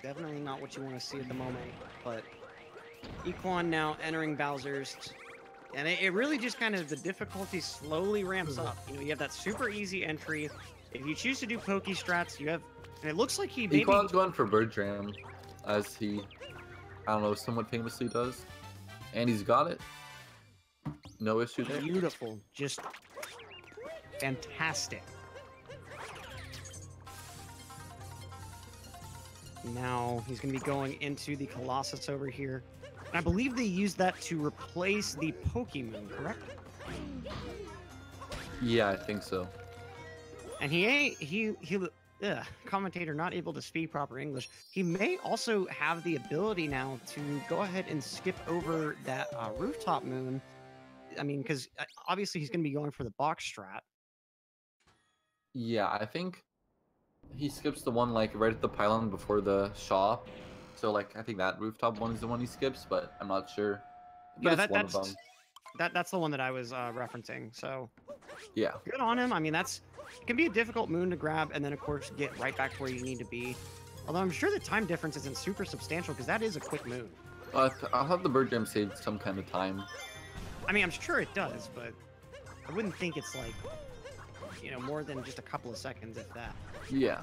Definitely not what you want to see at the moment, but Equan now entering Bowser's, and it really just kind of, the difficulty slowly ramps up. You know, you have that super easy entry. If you choose to do Poke Strats, you have, and it looks like he maybe... Equan's going for Bird Jam, as he, I don't know, somewhat famously does. And he's got it. No issue there. Beautiful. Just fantastic. Now he's going to be going into the Colossus over here. And I believe they used that to replace the Pokemon, correct? Yeah, I think so. And commentator not able to speak proper English. He may also have the ability now to go ahead and skip over that rooftop moon. I mean, because obviously he's going to be going for the box strat. Yeah, I think he skips the one like right at the pylon before the shop. So like I think that rooftop one is the one he skips, but I'm not sure. But yeah, that's that's the one that I was referencing. So yeah, good on him. I mean, it can be a difficult moon to grab, and then of course get right back to where you need to be. Although I'm sure the time difference isn't super substantial because that is a quick moon. I'll have the Bird Gem save some kind of time. I mean, I'm sure it does, but I wouldn't think it's like, you know, more than just a couple of seconds, if that. Yeah.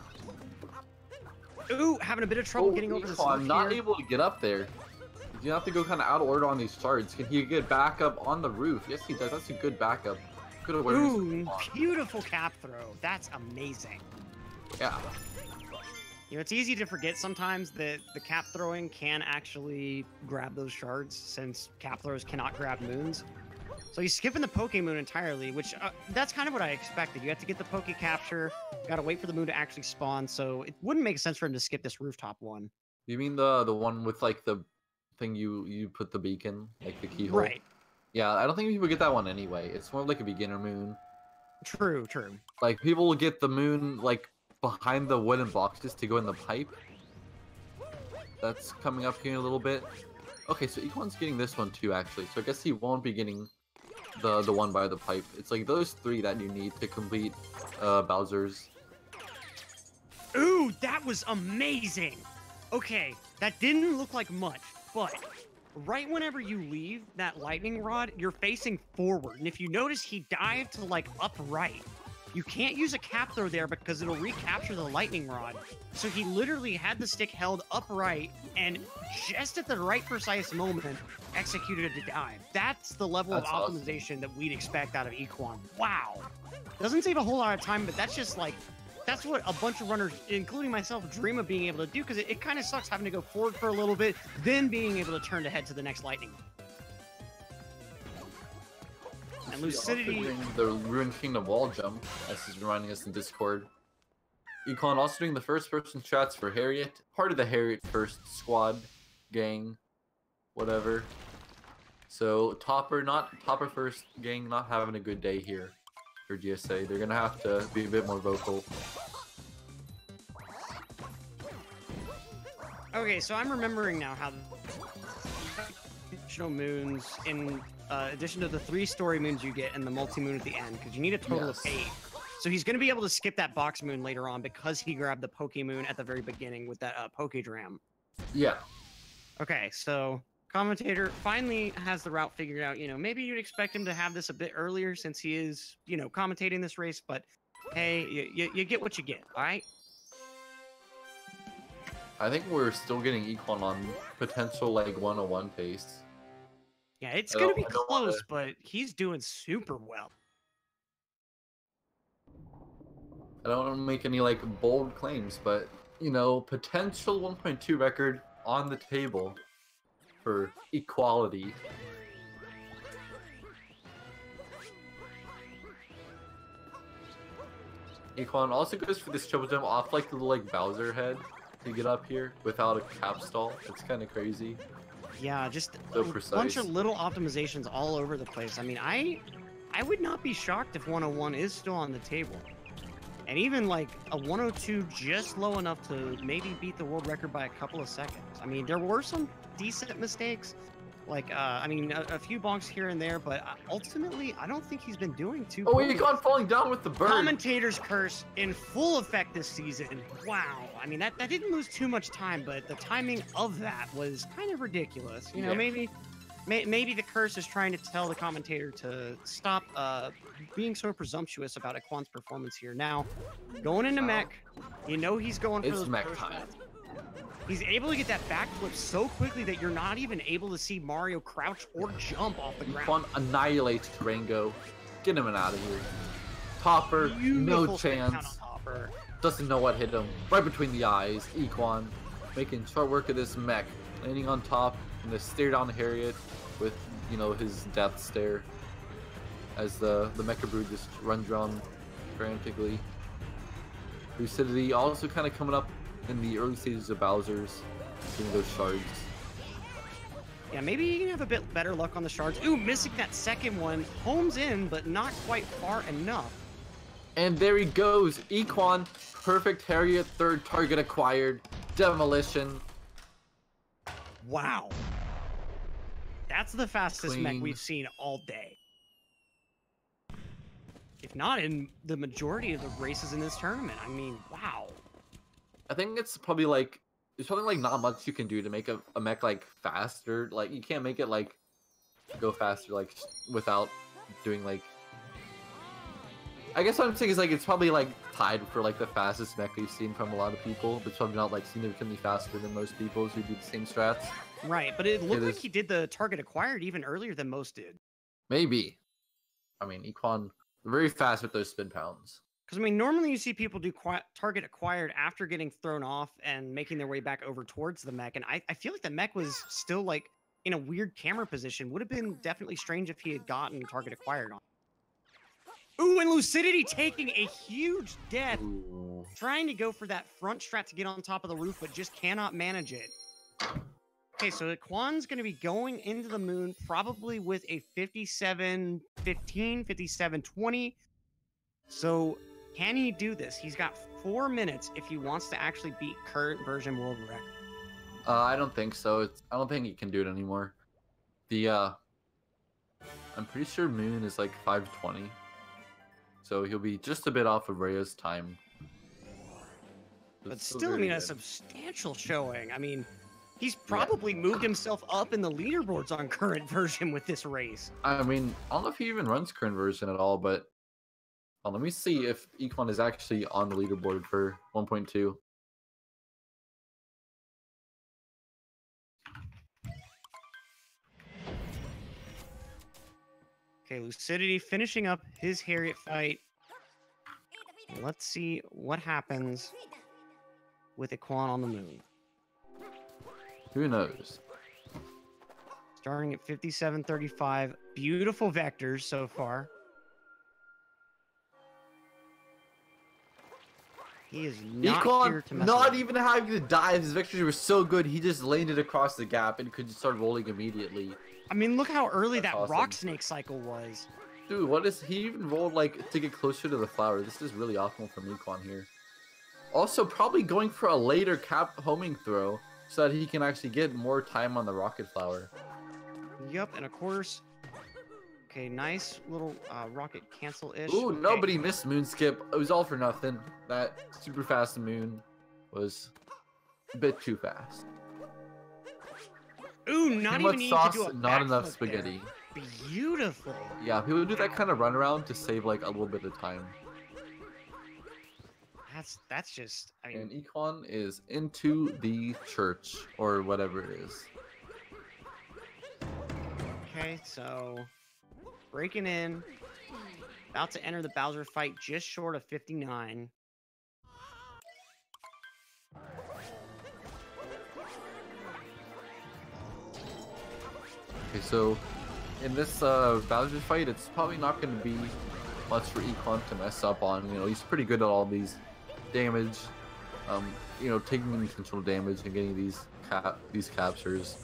Ooh, having a bit of trouble getting over this. I'm not able to get up there. You have to go kind of out of order on these shards. Can he get back up on the roof? Yes, he does. That's a good backup. Good awareness. Ooh, beautiful cap throw. That's amazing. Yeah. You know, it's easy to forget sometimes that the cap throwing can actually grab those shards, since cap throws cannot grab moons. So he's skipping the Poke Moon entirely, which that's kind of what I expected. You have to get the Poke Capture, got to wait for the moon to actually spawn, so it wouldn't make sense for him to skip this rooftop one. You mean the one with like the thing you put the beacon, like the keyhole? Right. Yeah, I don't think people get that one anyway. It's more like a beginner moon. True, true. Like people will get the moon like behind the wooden boxes to go in the pipe. That's coming up here in a little bit. Okay, so Equan's getting this one too, actually. So I guess he won't be getting the one by the pipe. It's like those three that you need to complete Bowser's. Ooh, that was amazing. Okay, that didn't look like much, but right whenever you leave that lightning rod, you're facing forward. And if you notice, he dived to like upright. You can't use a cap throw there because it'll recapture the lightning rod. So he literally had the stick held upright and just at the right precise moment executed a dive. That's the level of optimization that we'd expect out of Equan. Wow. Doesn't save a whole lot of time, but that's just like, that's what a bunch of runners, including myself, dream of being able to do, because it kind of sucks having to go forward for a little bit, then being able to turn to head to the next lightning. And Lucidity... The Ruined Kingdom wall jump, as he's reminding us in Discord. Equan also doing the first-person shots for Harriet, part of the Harriet first squad, gang, whatever. So Topper first gang not having a good day here for GSA. They're gonna have to be a bit more vocal. Okay, so I'm remembering now how additional moons, in addition to the 3-story moons you get and the multi-moon at the end, because you need a total of 8. So he's going to be able to skip that box moon later on because he grabbed the Poke Moon at the very beginning with that Poke Dram. Yeah. Okay, so Commentator finally has the route figured out. You know, maybe you'd expect him to have this a bit earlier since he is, you know, commentating this race, but hey, you get what you get, all right? I think we're still getting Equan on potential like 101 pace. Yeah, it's going to be close, but he's doing super well. I don't want to make any like bold claims, but you know, potential 1.2 record on the table for equality. Equan also goes for this triple jump off like the little like Bowser head to get up here without a cap stall. It's kind of crazy. Yeah, just so a bunch of little optimizations all over the place. I mean, I would not be shocked if 101 is still on the table. And even like a 102 just low enough to maybe beat the world record by a couple of seconds. I mean, there were some decent mistakes. Like, I mean, a few bonks here and there, but ultimately, I don't think he's been doing too Oh, he got falling down with the bird. Commentator's curse in full effect this season. Wow. I mean, that didn't lose too much time, but the timing of that was kind of ridiculous. You know, maybe the curse is trying to tell the commentator to stop being so presumptuous about Equan's performance here. Now, going into mech, you know he's going for those mech time. He's able to get that backflip so quickly that you're not even able to see Mario crouch or jump off the ground. Equan annihilates Rango. Get him out of here. Topper, no chance. Doesn't know what hit him. Right between the eyes. Equan making short work of this mech. Landing on top and the stare down Harriet with, you know, his death stare. As the Mecha Brood just runs around frantically. Lucidity also kind of coming up in the early stages of Bowser's, getting those shards. Yeah, maybe you can have a bit better luck on the shards. Ooh, missing that second one. Homes in, but not quite far enough. And there he goes. Equan, perfect Harriet, third target acquired. Demolition. Wow. That's the fastest mech we've seen all day. If not in the majority of the races in this tournament. I mean, wow. I think it's probably like, there's probably like not much you can do to make a mech like faster. Like you can't make it like go faster like without doing like, I guess what I'm saying is like it's probably like tied for like the fastest mech we've seen from a lot of people, but it's probably not like significantly faster than most people who do the same strats. Right, but it looked like he did the target acquired even earlier than most did. Maybe. I mean, Equan very fast with those spin pounds. Because, I mean, normally you see people do target acquired after getting thrown off and making their way back over towards the mech. And I feel like the mech was still, like, in a weird camera position. Would have been definitely strange if he had gotten target acquired on. Ooh, and Lucidity taking a huge death. Ooh. Trying to go for that front strat to get on top of the roof, but just cannot manage it. Okay, so Equan's going to be going into the moon probably with a 57-15, 57-20. So... can he do this? He's got 4 minutes if he wants to actually beat current version world record. I don't think so. I don't think he can do it anymore. I'm pretty sure Moon is like 5:20, so he'll be just a bit off of Rhea's time. But still, I mean, a substantial showing. I mean, he's probably moved himself up in the leaderboards on current version with this race. I mean, I don't know if he even runs current version at all, but let me see if Equan is actually on the leaderboard for 1.2. Okay, Lucidity finishing up his Harriet fight. Let's see what happens with Equan on the moon. Who knows? Starting at 57-35. Beautiful vectors so far. He is not here to mess not around. even having to dive. His vectors were so good, he just landed across the gap and could just start rolling immediately. I mean, look how early That's that awesome. rock snake cycle was. Dude, what is he even rolled like to get closer to the flower? This is really optimal from Equan here. Also, probably going for a later cap homing throw so that he can actually get more time on the rocket flower. Yup, and of course, okay, nice little rocket cancel-ish. Ooh, Okay. nobody missed moon skip. It was all for nothing. That super fast moon was a bit too fast. Ooh, not Too even much need sauce, to do a not enough backflip spaghetti. there. Beautiful. Yeah, people do that kind of runaround to save like a little bit of time. That's just, I mean, And Econ is into the church or whatever it is. okay, so breaking in, about to enter the Bowser fight, just short of 59. Okay, so in this Bowser fight, it's probably not going to be much for Econ to mess up on. You know, he's pretty good at all these damage, you know, taking intentional damage and getting these captures.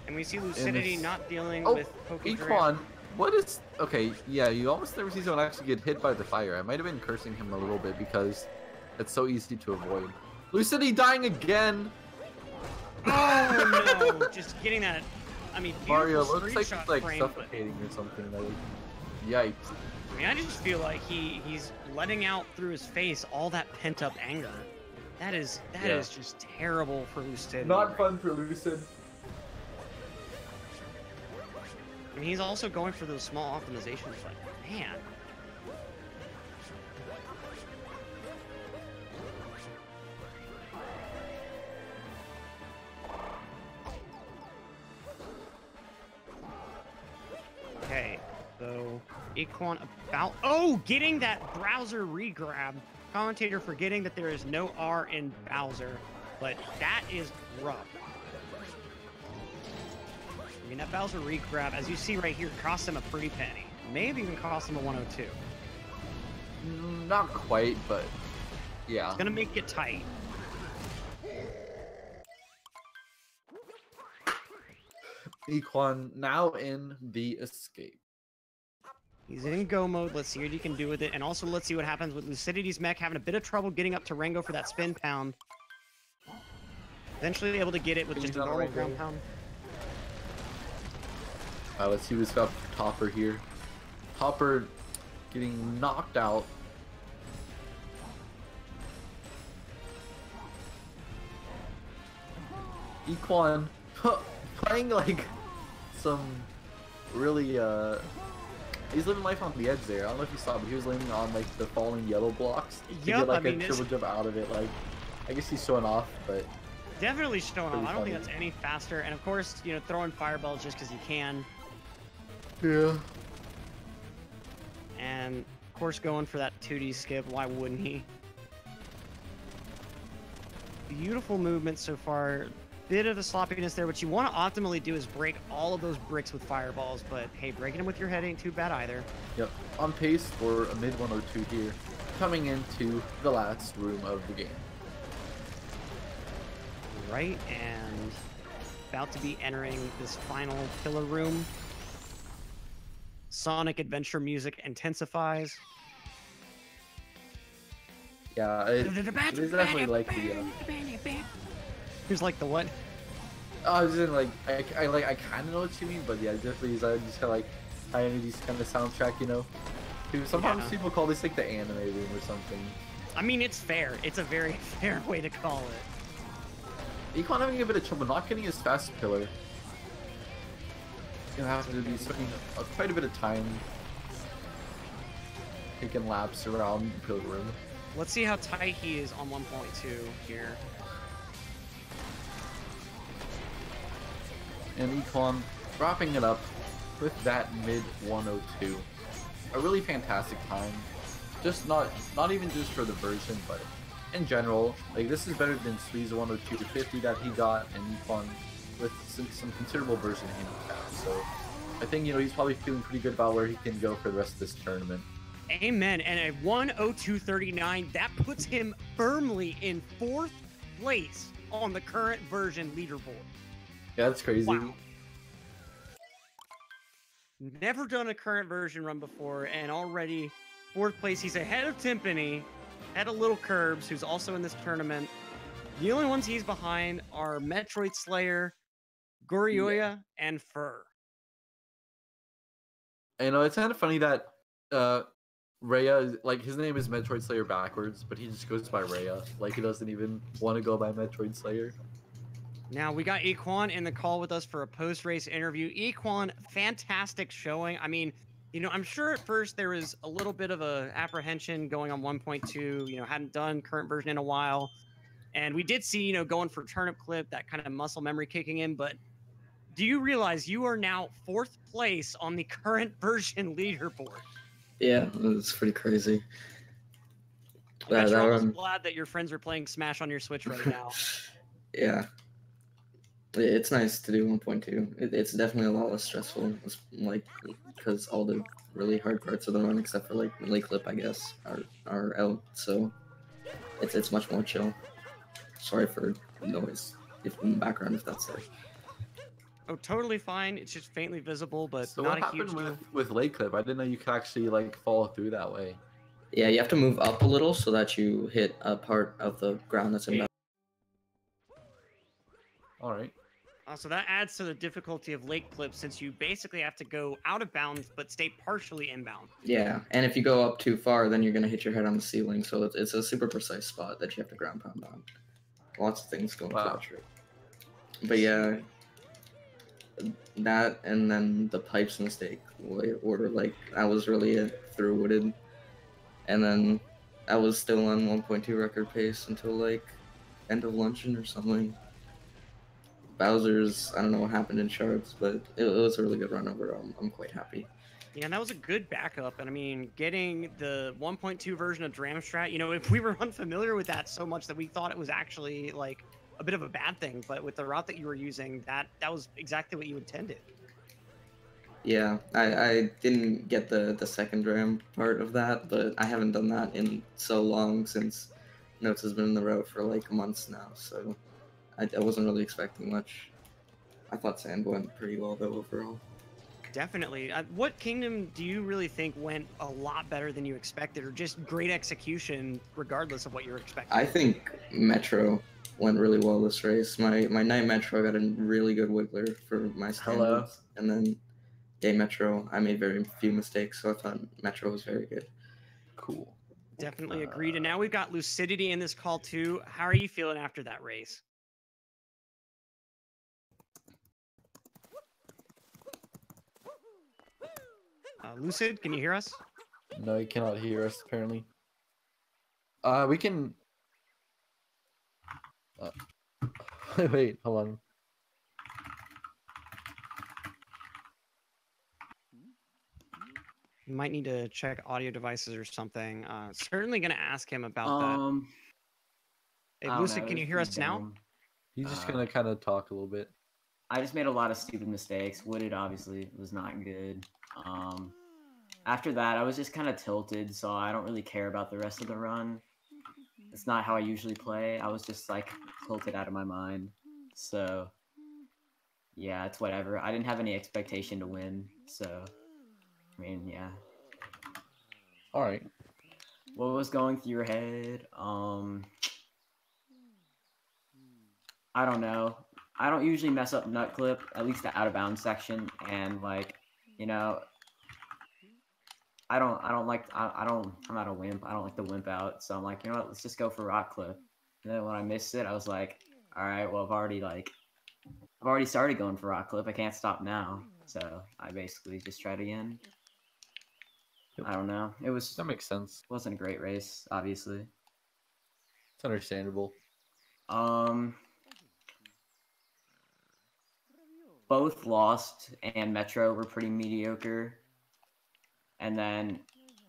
And we see Lucidity not dealing Oh, with Econ, what is... Okay, yeah, you almost never see someone actually get hit by the fire. I might have been cursing him a little bit because it's so easy to avoid. Lucidity dying again! Oh no, just getting that, I mean, Mario beautiful looks like screenshot he's like frame, suffocating or something. Like, yikes. I mean, I just feel like he's letting out through his face all that pent-up anger. That is just terrible for Lucidity. Not fun for Lucid. I mean, he's also going for those small optimizations, but man. Okay, so Equan about getting that browser regrab. Commentator forgetting that there is no R in Bowser, but that is rough. I mean, that Bowser regrab, as you see right here, cost him a pretty penny. Maybe even cost him a 102. Not quite, but yeah. It's gonna make it tight. Equan now in the escape. He's in go mode. Let's see what he can do with it. And also, let's see what happens with Lucidity's mech having a bit of trouble getting up to Rango for that spin pound. Eventually able to get it with just a normal ground pound. Let's see what's got for Topper here. Topper getting knocked out. Equan playing like some really he's living life on the edge there. I don't know if you saw, but he was landing on like the falling yellow blocks to get like a triple jump out of it. Like, I guess he's showing off, but definitely showing off. I don't think that's any faster. And of course, you know, throwing fireballs just because he can. Yeah. And of course, going for that 2D skip. Why wouldn't he? Beautiful movement so far. Bit of a sloppiness there. What you want to optimally do is break all of those bricks with fireballs, but hey, breaking them with your head ain't too bad either. Yep, on pace for a mid 102 here, coming into the last room of the game. Right, and about to be entering this final killer room. Sonic adventure music intensifies. Yeah, it is definitely like the Here's like the what? I was in like I kind of know what you mean, but yeah, definitely is just kind of like high energy kind of soundtrack, you know. Sometimes people call this like the anime room or something. I mean, it's fair. It's a very fair way to call it. Econ having a bit of trouble not getting his fast pillar. Gonna have to be spending quite a bit of time taking laps around the pillar room. Let's see how tight he is on 1.2 here. And Econ wrapping it up with that mid 102. A really fantastic time. Just not even just for the version, but in general. Like, this is better than Swee's 102-50 that he got, and Econ with some considerable version handicap. So I think, you know, he's probably feeling pretty good about where he can go for the rest of this tournament. Amen. And a 102.39, that puts him firmly in 4th place on the current version leaderboard. Yeah, that's crazy. Wow. Never done a current version run before, and already 4th place. He's ahead of Timpani, ahead of Little Curbs, who's also in this tournament. The only ones he's behind are Metroid Slayer, Goryoya, and Fur. You know, it's kind of funny that Rhea, like, his name is Metroid Slayer backwards, but he just goes by Rhea. Like, he doesn't even want to go by Metroid Slayer. Now, we got Equan in the call with us for a post-race interview. Equan, fantastic showing. I mean, you know, I'm sure at first there was a little bit of a apprehension going on 1.2, you know, hadn't done current version in a while. And we did see, you know, going for turnip clip, that kind of muscle memory kicking in. But do you realize you are now 4th place on the current version leaderboard? Yeah, it's pretty crazy. I bet you're almost glad that your friends are playing Smash on your Switch right now. Yeah. It's nice to do 1.2. It's definitely a lot less stressful, like, because all the really hard parts of the run, except for like late clip, I guess, are out. So it's much more chill. Sorry for noise in the background if that's there. Oh, totally fine. It's just faintly visible, but So not what a huge happened deal. with late clip? I didn't know you could actually like fall through that way. Yeah, you have to move up a little so that you hit a part of the ground that's inbound. All right. So that adds to the difficulty of late clip, since you basically have to go out of bounds but stay partially inbound. Yeah, and if you go up too far, then you're gonna hit your head on the ceiling. So it's a super precise spot that you have to ground pound on. Lots of things going for that trick. But yeah, that and then the pipes mistake order, like I was really through wooded, and then I was still on 1.2 record pace until like end of luncheon or something. Bowser's, I don't know what happened in shards, but it was a really good run overall. I'm quite happy. Yeah, and that was a good backup. And I mean, getting the 1.2 version of Dram Strat, you know, if we were unfamiliar with that so much that we thought it was actually like a bit of a bad thing, but with the route that you were using, that was exactly what you intended. Yeah, I didn't get the second Dram part of that, but I haven't done that in so long since Notes has been in the route for like months now, so I wasn't really expecting much. I thought Sand went pretty well though overall. Definitely. What kingdom do you really think went a lot better than you expected, or just great execution regardless of what you were expecting? I think Metro went really well this race. My night Metro got a really good wiggler for my standards, and then day Metro I made very few mistakes, so I thought Metro was very good. Cool. Definitely agreed. And now we've got Lucidity in this call too. How are you feeling after that race? Lucid, can you hear us? No, you cannot hear us apparently. We can. Wait, hold on. You might need to check audio devices or something. Certainly going to ask him about that. Hey, Lucid, can you hear us now? He's just gonna kind of talk a little bit. I just made a lot of stupid mistakes. Wooded obviously was not good. After that, I was just kind of tilted, so I don't really care about the rest of the run. It's not how I usually play. I was just like tilted out of my mind. So yeah, it's whatever. I didn't have any expectation to win, so I mean, yeah. All right. What was going through your head? I don't know. I don't usually mess up nut clip, at least the out of bounds section, and like, you know, I'm not a wimp. I don't like to wimp out. So I'm like, you know what, let's just go for rock clip. And then when I missed it, I was like, all right, well, I've already started going for rock clip. I can't stop now. So I basically just tried again. I don't know. That makes sense. Wasn't a great race, obviously. It's understandable. Both Lost and Metro were pretty mediocre. And then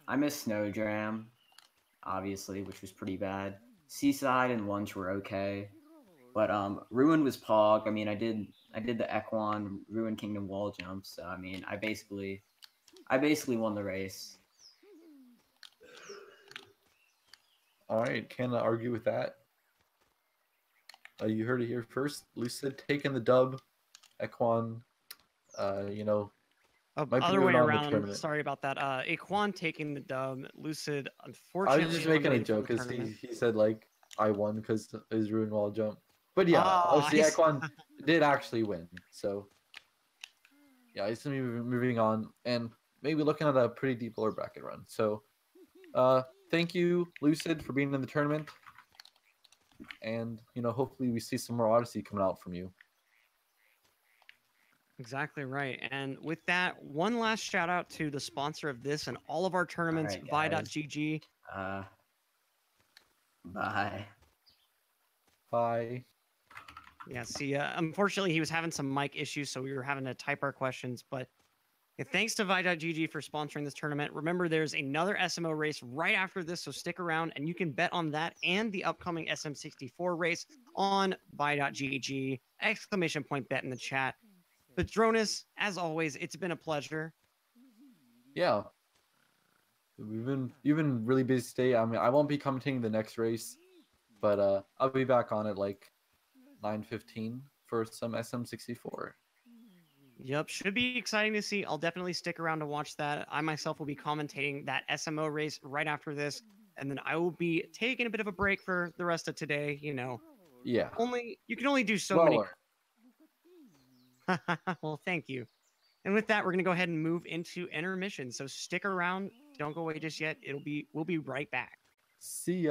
I missed Snowdram, obviously, which was pretty bad. Seaside and Lunch were okay. But Ruin was Pog. I mean, I did the Equan Ruin Kingdom wall jump, so I mean, I basically won the race. All right, can't argue with that. You heard it here first. Lucid taking the dub. Equan, you know, other way around. Sorry about that. Equan taking the dub. Lucid, unfortunately. I was just making a joke because he said like I won because his ruined wall jump. But yeah, Oh, obviously I see. Equan did actually win. So yeah, he's gonna be moving on and maybe looking at a pretty deep lower bracket run. So thank you, Lucid, for being in the tournament. And hopefully we see some more Odyssey coming out from you. Exactly right. And with that, one last shout out to the sponsor of this and all of our tournaments, All right, guys. Vi.gg. Bye. Bye. Yeah, see, unfortunately, he was having some mic issues, so we were having to type our questions. But yeah, thanks to Vi.gg for sponsoring this tournament. Remember, there's another SMO race right after this, so stick around and you can bet on that and the upcoming SM64 race on Vi.gg. Exclamation point bet in the chat. But Dronus, as always, it's been a pleasure. Yeah. You've been really busy today. I mean, I won't be commentating the next race, but I'll be back on at like 9:15 for some SM64. Yep, should be exciting to see. I'll definitely stick around to watch that. I myself will be commentating that SMO race right after this, and then I will be taking a bit of a break for the rest of today. Yeah. You can only do so Well many. earned. Well, thank you. And with that, we're gonna go ahead and move into intermission. So stick around. Don't go away just yet. We'll be right back. See ya.